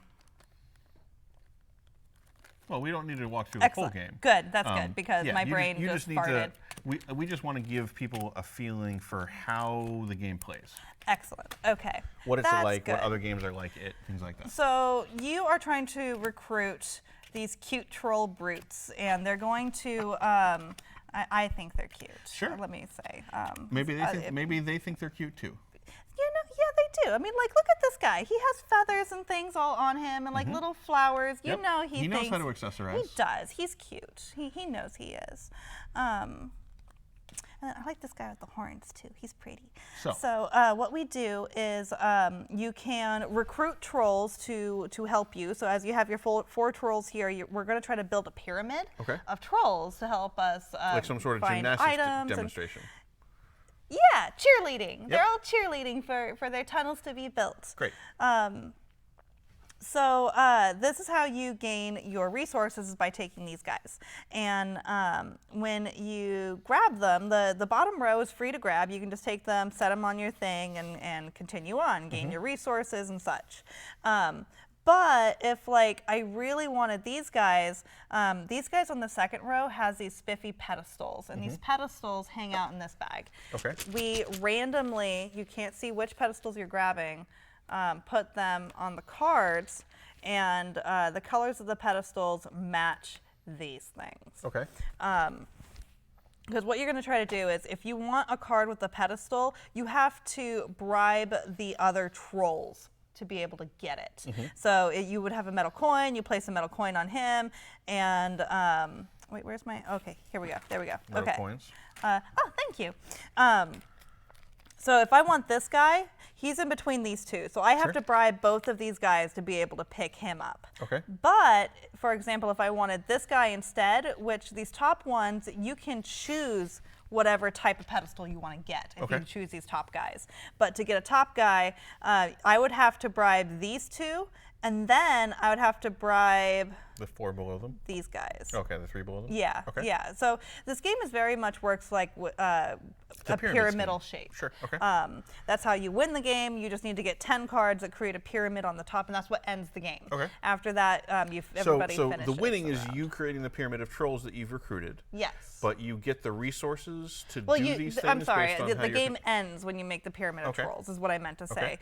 Well, we don't need to walk through the full game. Good, that's good, because my brain you just need farted. We just want to give people a feeling for how the game plays. Excellent, okay. What it's That's like, good. what other games are like it, things like that. So you are trying to recruit these cute troll brutes, and they're going to, I think they're cute. Sure. Let me say. Maybe they think they're cute too. You know, yeah, they do. I mean, like, look at this guy. He has feathers and things all on him, and like little flowers. You know, he knows thinks, how to accessorize. He does. He's cute. He knows he is. And I like this guy with the horns too. He's pretty. So what we do is you can recruit trolls to help you. So as you have your 4 trolls here, we're going to try to build a pyramid of trolls to help us like some sort of find gymnastics items demonstration. Yeah, cheerleading. They're all cheerleading for their tunnels to be built. Great. So this is how you gain your resources, is by taking these guys. And when you grab them, the bottom row is free to grab. You can just take them, set them on your thing, and continue on, gain your resources and such. But if, like, I really wanted these guys on the second row has these spiffy pedestals, and these pedestals hang out in this bag. Okay. We randomly, you can't see which pedestals you're grabbing, put them on the cards, and the colors of the pedestals match these things. Okay. Because what you're going to try to do is, if you want a card with a pedestal, you have to bribe the other trolls to be able to get it. So you would have a metal coin, you place a metal coin on him, and wait, where's my, okay, here we go, there we go. Metal coins. Oh, thank you. So if I want this guy, he's in between these 2. So I have to bribe both of these guys to be able to pick him up. Okay. But, for example, if I wanted this guy instead, which these top ones, you can choose whatever type of pedestal you want to get if you choose these top guys. But to get a top guy, I would have to bribe these 2, and then I would have to bribe The 4 below them? These guys. Okay, the 3 below them? Yeah, Okay. yeah. So this game is very much works like a pyramidal shape. Sure, okay. That's how you win the game. You just need to get 10 cards that create a pyramid on the top, and that's what ends the game. Okay. After that, everybody so finishes. the winning is you creating the pyramid of trolls that you've recruited. Yes. But you get the resources to do these things. I'm sorry. Based on how The game ends when you make the pyramid of trolls. Is what I meant to say.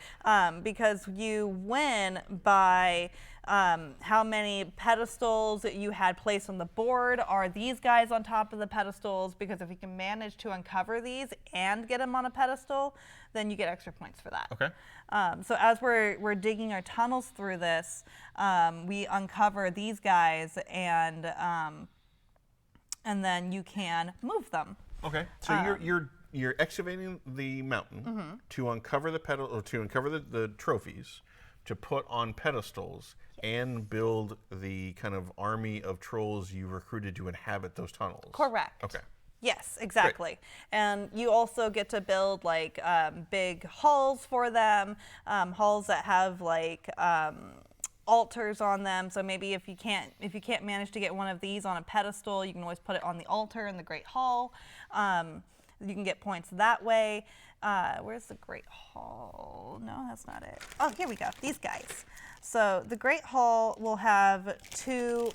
Because you win by how many pedestals you had placed on the board. Are these guys on top of the pedestals? Because if you can manage to uncover these and get them on a pedestal, then you get extra points for that. Okay. So as we're digging our tunnels through this, we uncover these guys, and then you can move them. Okay. So you're excavating the mountain to uncover the trophies, to put on pedestals, and build the kind of army of trolls you recruited to inhabit those tunnels. Correct. Okay. Yes, exactly. Great. And you also get to build like big halls for them, halls that have like altars on them. So maybe if you can't manage to get one of these on a pedestal, you can always put it on the altar in the Great Hall. You can get points that way. Where's the Great Hall? No, that's not it. Oh, here we go. These guys. So the Great Hall will have 2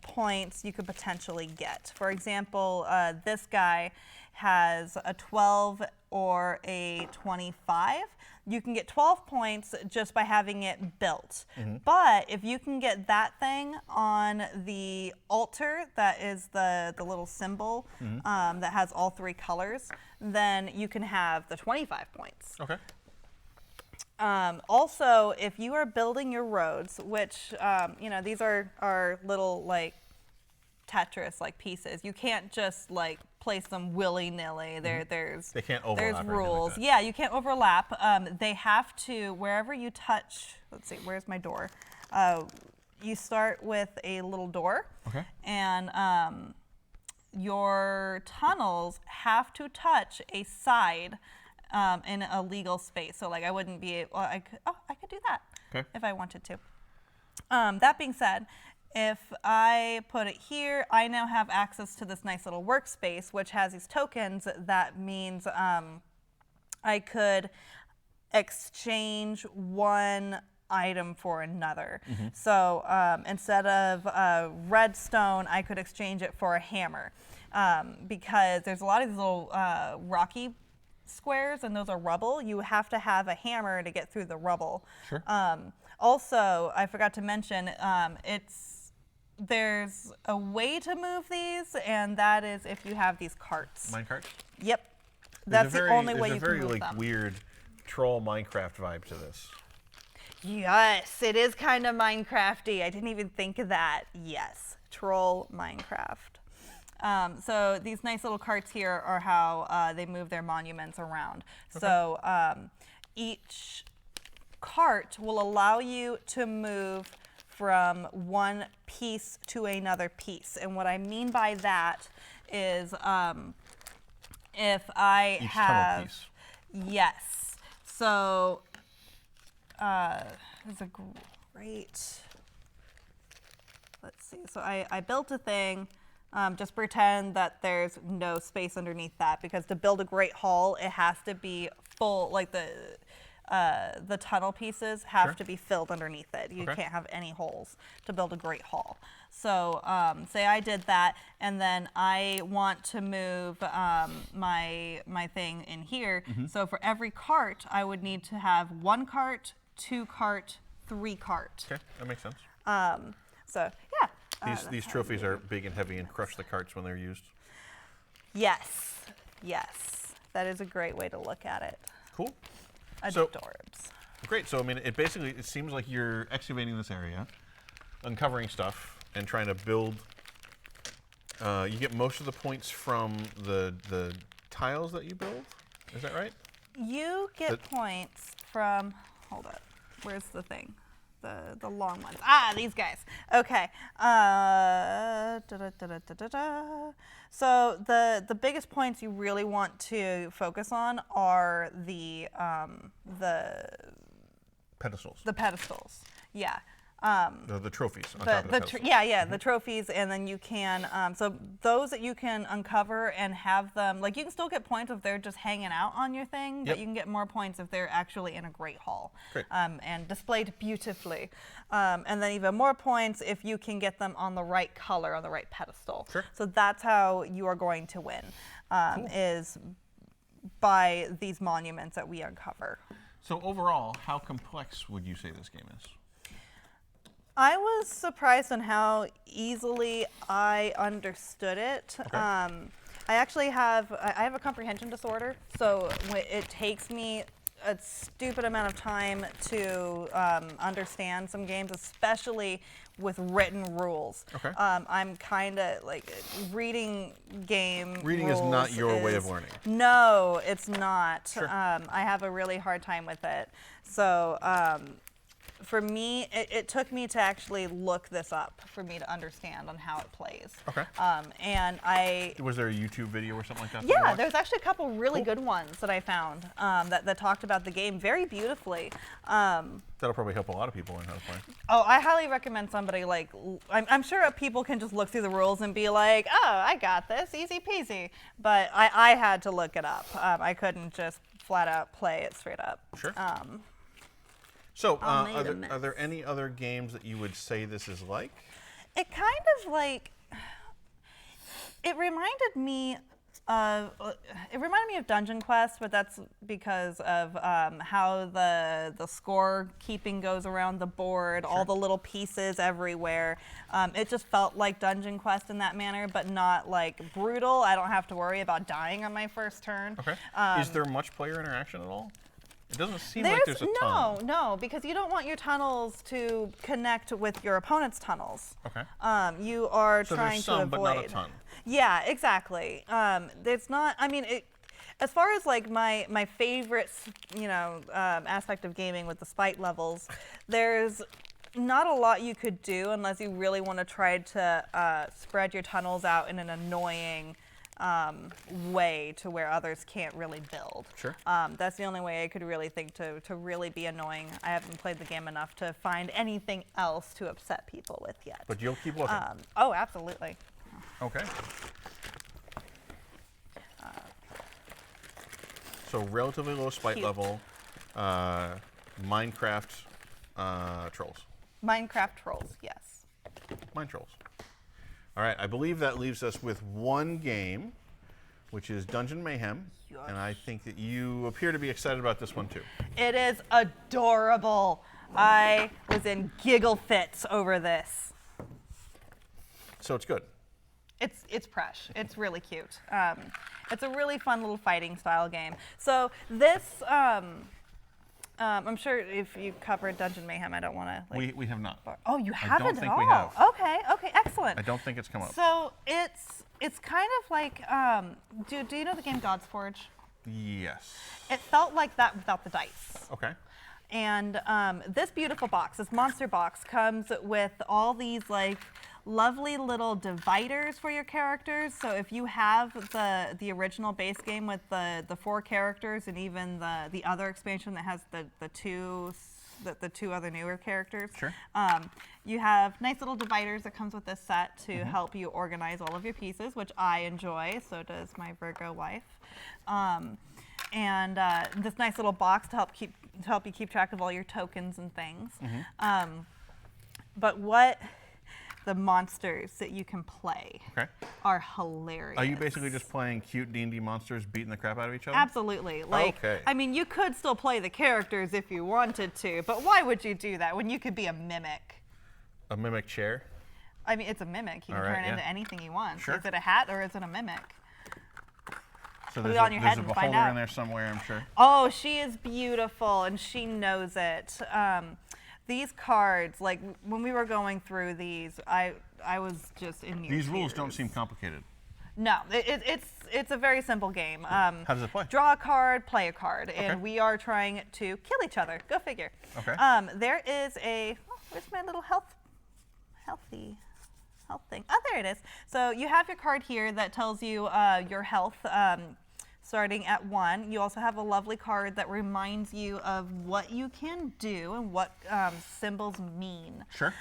points you could potentially get. For example, this guy has a 12 or a 25. You can get 12 points just by having it built. But if you can get that thing on the altar, that is the little symbol that has all 3 colors, then you can have the 25 points. Okay. Also, if you are building your roads, which, these are little like Tetris like pieces. You can't just like place them willy-nilly. There's rules. Like yeah, you can't overlap. They have to, wherever you touch, let's see, where's my door? You start with a little door. Okay. And your tunnels have to touch a side in a legal space. So like I wouldn't be able, I could do that if I wanted to. That being said, if I put it here, I now have access to this nice little workspace, which has these tokens. That means I could exchange one item for another. So instead of redstone, I could exchange it for a hammer, because there's a lot of these little rocky squares, and those are rubble. You have to have a hammer to get through the rubble. Sure. Also, I forgot to mention, there's a way to move these, and that is if you have these carts. Mine carts? Yep. That's the only way you can move them. There's a very weird troll Minecraft vibe to this. Yes, it is kind of Minecrafty. I didn't even think of that. Yes, troll Minecraft. So these nice little carts here are how they move their monuments around. Okay. So each cart will allow you to move from one piece to another piece. And what I mean by that is if I each have... tunnel piece. Yes. So there's a great... Let's see. So I built a thing. Just pretend that there's no space underneath that, because to build a great hall, it has to be full, like the tunnel pieces have to be filled underneath it. You can't have any holes to build a great hall. So say I did that, and then I want to move my thing in here. So for every cart, I would need to have 1 cart, 2 cart, 3 cart. Okay, that makes sense. So yeah. These trophies are big and heavy and crush the carts when they're used. Yes, yes. That is a great way to look at it. Cool. Adorbs. Great. So I mean, it seems like you're excavating this area, uncovering stuff, and trying to build. You get most of the points from the tiles that you build. Is that right? You get points from. Hold up. Where's the thing? The long ones. Ah, these guys. Okay. So the biggest points you really want to focus on are the pedestals. The pedestals. Yeah. The trophies on top of the pedestal. The trophies, and then you can, so those that you can uncover and have them, like you can still get points if they're just hanging out on your thing, but you can get more points if they're actually in a great hall and displayed beautifully. And then even more points if you can get them on the right color, on the right pedestal. Sure. So that's how you are going to win, is by these monuments that we uncover. So overall, how complex would you say this game is? I was surprised on how easily I understood it. Okay. I actually have a comprehension disorder, so it takes me a stupid amount of time to understand some games, especially with written rules. Okay. I'm kind of like reading game Reading rules is not your way of learning. No, it's not. Sure. I have a really hard time with it. So for me, it took me to actually look this up for me to understand on how it plays. Okay. And Was there a YouTube video or something like that? yeah, there's actually a couple really good ones that I found that talked about the game very beautifully. That'll probably help a lot of people learn how to play. Oh, I highly recommend somebody like, I'm sure people can just look through the rules and be like, oh, I got this, easy peasy. But I had to look it up. I couldn't just flat out play it straight up. Sure. So, I'll are there any other games that you would say this is like? It kind of like, it reminded me of Dungeon Quest, but that's because of how the score keeping goes around the board, all the little pieces everywhere. It just felt like Dungeon Quest in that manner, but not like brutal. I don't have to worry about dying on my first turn. Okay. Is there much player interaction at all? It doesn't seem like there's a ton. No, because you don't want your tunnels to connect with your opponent's tunnels. Okay. You are So trying there's to some, avoid. but not a ton. Yeah, exactly. It's not. I mean, as far as like my favorite, aspect of gaming with the spite levels, there's not a lot you could do unless you really want to try to spread your tunnels out in an annoying way to where others can't really build. Sure. That's the only way I could really think to really be annoying. I haven't played the game enough to find anything else to upset people with yet. But you'll keep looking. Oh, absolutely. Okay. So relatively low spite level, Minecraft trolls. Minecraft trolls, yes. Mine trolls. All right, I believe that leaves us with one game, which is Dungeon Mayhem, and I think that you appear to be excited about this one too. It is adorable. I was in giggle fits over this. So it's good. It's fresh. It's really cute. It's a really fun little fighting style game. So this, I'm sure if you covered Dungeon Mayhem, I don't want to. We have not. Oh, you haven't don't think at all. we have. Okay, excellent. I don't think it's come up. So it's kind of like, do you know the game God's Forge? Yes. It felt like that without the dice. Okay. And this beautiful box, this monster box, comes with all these like lovely little dividers for your characters. So if you have the original base game with the 4 characters and even the other expansion that has the two other newer characters, Sure. You have nice little dividers that comes with this set to help you organize all of your pieces, which I enjoy. So does my Virgo wife. And this nice little box to help you keep track of all your tokens and things. But what the monsters that you can play are hilarious. Are you basically just playing cute D&D monsters beating the crap out of each other? Absolutely. Like, okay. I mean, you could still play the characters if you wanted to, but why would you do that when you could be a mimic? A mimic chair? I mean, it's a mimic. You can turn into anything you want. Sure. Is it a hat or is it a mimic? So Put it on your head and find beholder out. in there somewhere, I'm sure. Oh, she is beautiful, and she knows it. These cards, like when we were going through these, I was just in near These rules tears. don't seem complicated. No, it's a very simple game. How does it play? Draw a card, play a card, and Okay. we are trying to kill each other. Go figure. Okay. There is where's my little health thing? Oh, there it is. So you have your card here that tells you your health. starting at 1. You also have a lovely card that reminds you of what you can do and what symbols mean. Sure.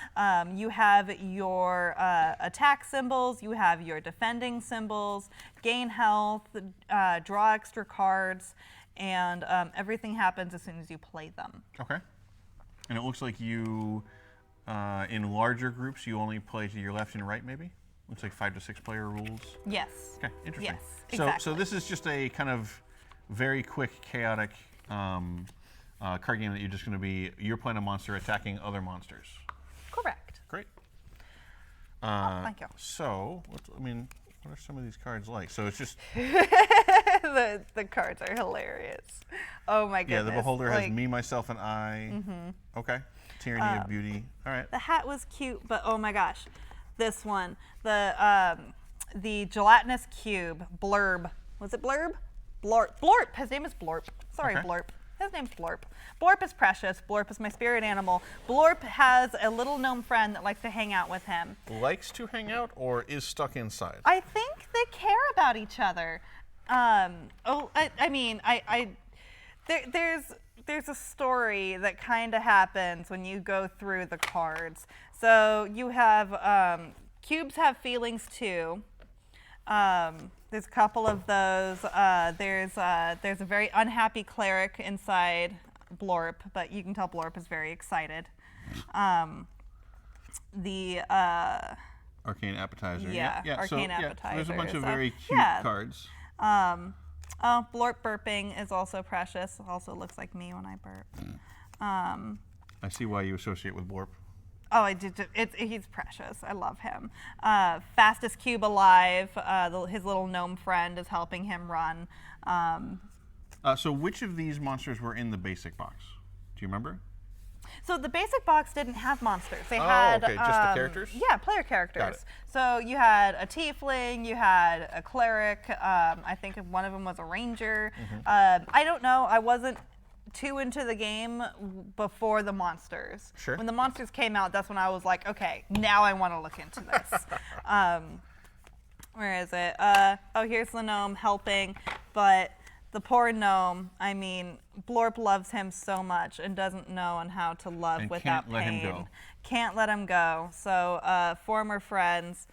You have your attack symbols, you have your defending symbols, gain health, draw extra cards, and everything happens as soon as you play them. Okay. And it looks like you, in larger groups, you only play to your left and right, maybe? Looks like 5 to 6 player rules. Yes. Okay, interesting. Yes, exactly. So this is just a kind of very quick, chaotic card game that you're just going to be, you're playing a monster attacking other monsters. Correct. Great. Thank you. So, what are some of these cards like? So it's just... the cards are hilarious. Oh my goodness. Yeah, the Beholder has me, myself, and I. Mm-hmm. Okay. Tyranny of Beauty. All right. The hat was cute, but oh my gosh. This one, the gelatinous cube, Blurb. Was it Blurb? Blorp. His name is Blorp. Sorry, Okay. Blorp. His name's Blorp. Blorp is precious. Blorp is my spirit animal. Blorp has a little gnome friend that likes to hang out with him. Likes to hang out or is stuck inside? I think they care about each other. There's a story that kind of happens when you go through the cards. So you have cubes have feelings too. There's a couple of those. There's a very unhappy cleric inside Blorp, but you can tell Blorp is very excited. Arcane Appetizer. Yeah, Arcane Appetizer. There's a bunch of very cute cards. Blorp burping is also precious. Also looks like me when I burp. I see why you associate with Blorp. Oh, he's precious. I love him. Fastest cube alive. His little gnome friend is helping him run. So which of these monsters were in the basic box? Do you remember? So the basic box didn't have monsters. They had okay, just the characters? Yeah, player characters. Got it. So you had a tiefling, you had a cleric. I think one of them was a ranger. I don't know. I wasn't too into the game before the monsters. Sure. When the monsters came out, that's when I was like, okay, now I want to look into this. Where is it? Here's the gnome helping, but the poor gnome, I mean, Blorp loves him so much and doesn't know on how to love And without can't let pain. him go. Can't let him go. So former friends,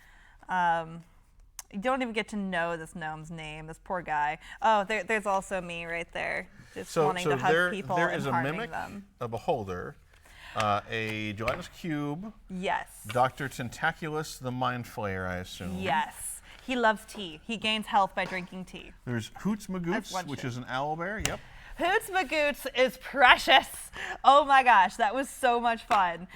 you don't even get to know this gnome's name, this poor guy. Oh, there's also me right there, just wanting to hug people there and is a harming mimic, them. a beholder, a gelatinous cube, Yes. Dr. Tentaculus, the Mind Flayer, I assume. Yes. He loves tea. He gains health by drinking tea. There's Hoots Magoots, one which shit. is an owlbear. Yep. Hoots Magoots is precious. Oh my gosh, that was so much fun.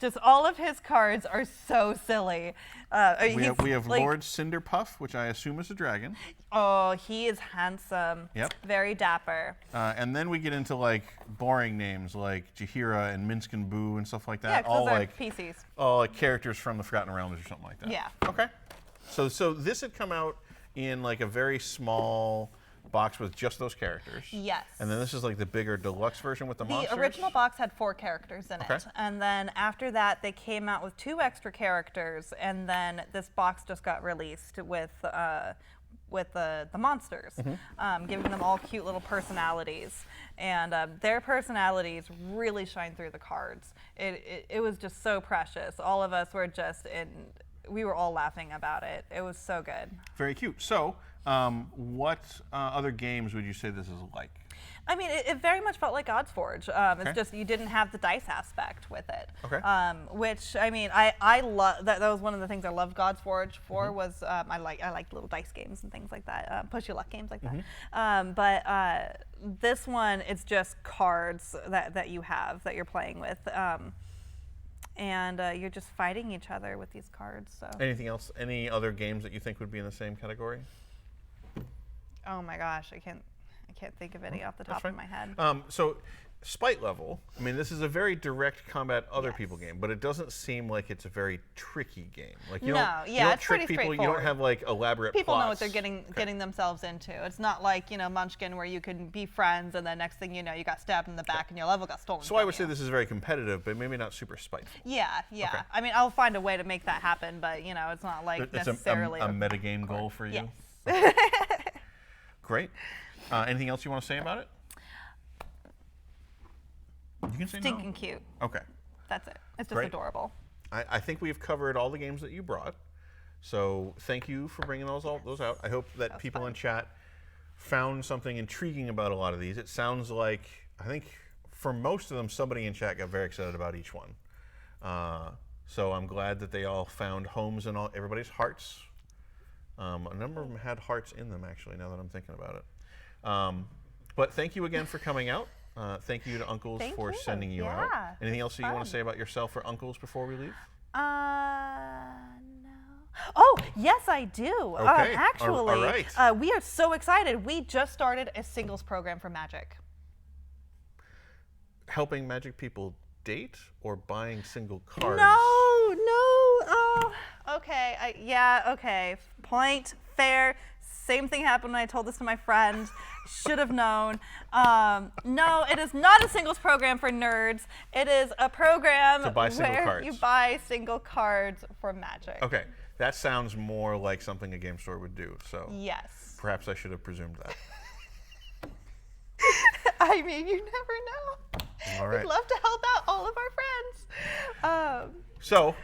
Just all of his cards are so silly. We have Lord Cinderpuff, which I assume is a dragon. Oh, he is handsome. Yep. Very dapper. And then we get into like boring names like Jaheira and Minsk and Boo and stuff like that. Yeah, 'cause all those are like PCs. all like characters from the Forgotten Realms or something like that. Yeah. Okay. So this had come out in like a very small box with just those characters. Yes. And then this is like the bigger deluxe version with the monsters. The original box had 4 characters in Okay. it. And then after that, they came out with 2 extra characters. And then this box just got released with the monsters, giving them all cute little personalities. And their personalities really shine through the cards. It was just so precious. All of us were we were all laughing about it. It was so good. Very cute. So what other games would you say this is like? I mean, it very much felt like God's Forge. It's just you didn't have the dice aspect with it. Okay. Which I mean, I love that. That was one of the things I loved God's Forge for was I like little dice games and things like that, push your luck games like that. But this one, it's just cards that you have that you're playing with. And you're just fighting each other with these cards. So. Anything else? Any other games that you think would be in the same category? Oh my gosh, I can't think of any off the top of my head. So, Spite Level. I mean, this is a very direct combat other people game, but it doesn't seem like it's a very tricky game. Like you don't it's trick pretty people. You don't straightforward. have like elaborate People know plots. what they're getting themselves into. It's not like Munchkin where you can be friends and then next thing you know you got stabbed in the back and your level got stolen. So I would say this is very competitive, but maybe not super spiteful. Yeah. Okay. I mean, I'll find a way to make that happen, but it's not like It's necessarily a metagame goal for you. Yes. Great. Anything else you want to say about it? You can say Stinking no. cute. Okay. That's it. It's just Great. adorable. I think we've covered all the games that you brought. So thank you for bringing those out. I hope that people fun. in chat found something intriguing about a lot of these. It sounds like, I think for most of them, somebody in chat got very excited about each one. So I'm glad that they all found homes in everybody's hearts. A number of them had hearts in them, actually, now that I'm thinking about it. But thank you again for coming out. Thank you to Uncles for sending you out. Anything else that you want to say about yourself or Uncles before we leave? No. Oh, yes, I do. Okay. Actually, all right. We are so excited. We just started a singles program for Magic. Helping Magic people date or buying single cards? No. Oh, okay. Okay. Point, fair. Same thing happened when I told this to my friend. Should have known. No, it is not a singles program for nerds. It is a program to buy single where cards. you buy single cards for Magic. Okay. That sounds more like something a game store would do. So yes. Perhaps I should have presumed that. I mean, you never know. All right. We'd love to help out all of our friends. So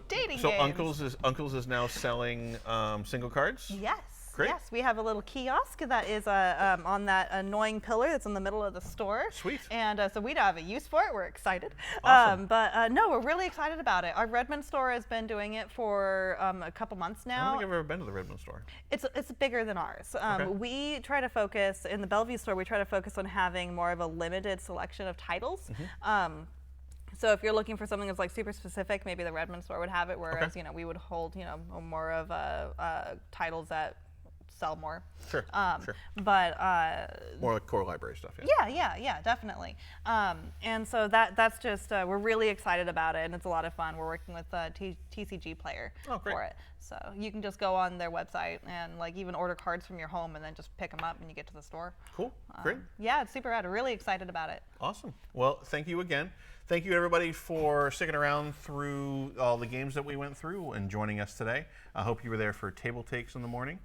Dating so games. Uncles is now selling single cards? Yes. Great. Yes, we have a little kiosk that is on that annoying pillar that's in the middle of the store. Sweet. And so we have a use for it. We're excited. Awesome. But no, we're really excited about it. Our Redmond store has been doing it for a couple months now. I don't think I've ever been to the Redmond store. It's bigger than ours. Okay. We try to focus, in the Bellevue store, we try to focus on having more of a limited selection of titles. Mm-hmm. So if you're looking for something that's like super specific, maybe the Redmond store would have it, whereas we would hold more of titles that sell more. Sure. But more like core library stuff. Yeah. yeah, definitely. And so that's just we're really excited about it, and it's a lot of fun. We're working with TCG Player for it, so you can just go on their website and like even order cards from your home, and then just pick them up when you get to the store. Cool. Great. Yeah, it's super rad. We're really excited about it. Awesome. Well, thank you again. Thank you, everybody, for sticking around through all the games that we went through and joining us today. I hope you were there for Table Takes in the morning.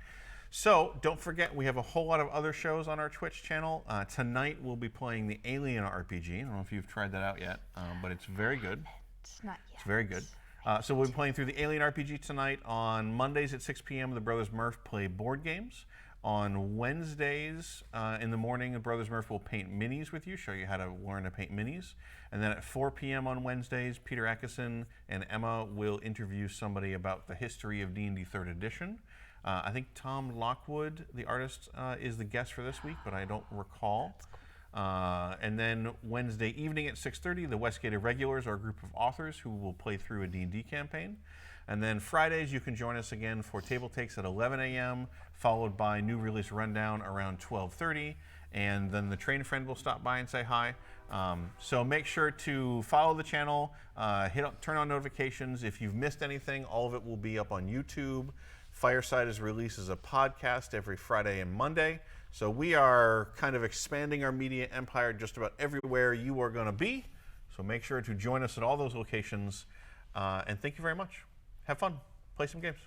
So don't forget, we have a whole lot of other shows on our Twitch channel. Tonight we'll be playing the Alien RPG. I don't know if you've tried that out yet, but it's very good. It's not yet. It's very good. So we'll be playing through the Alien RPG tonight. On Mondays at 6 p.m., the Brothers Murph play board games. On Wednesdays in the morning, the Brothers Murph will paint minis with you, show you how to learn to paint minis. And then at 4 p.m. on Wednesdays, Peter Atkinson and Emma will interview somebody about the history of D&D 3rd Edition. I think Tom Lockwood, the artist, is the guest for this week, but I don't recall. And then Wednesday evening at 6:30, the Westgate Irregulars are a group of authors who will play through a D&D campaign. And then Fridays, you can join us again for Table Takes at 11 a.m., followed by New Release Rundown around 12:30. And then the Train Friend will stop by and say hi. So make sure to follow the channel, turn on notifications. If you've missed anything, all of it will be up on YouTube. Fireside is released as a podcast every Friday and Monday. So we are kind of expanding our media empire just about everywhere you are going to be. So make sure to join us at all those locations. And thank you very much. Have fun. Play some games.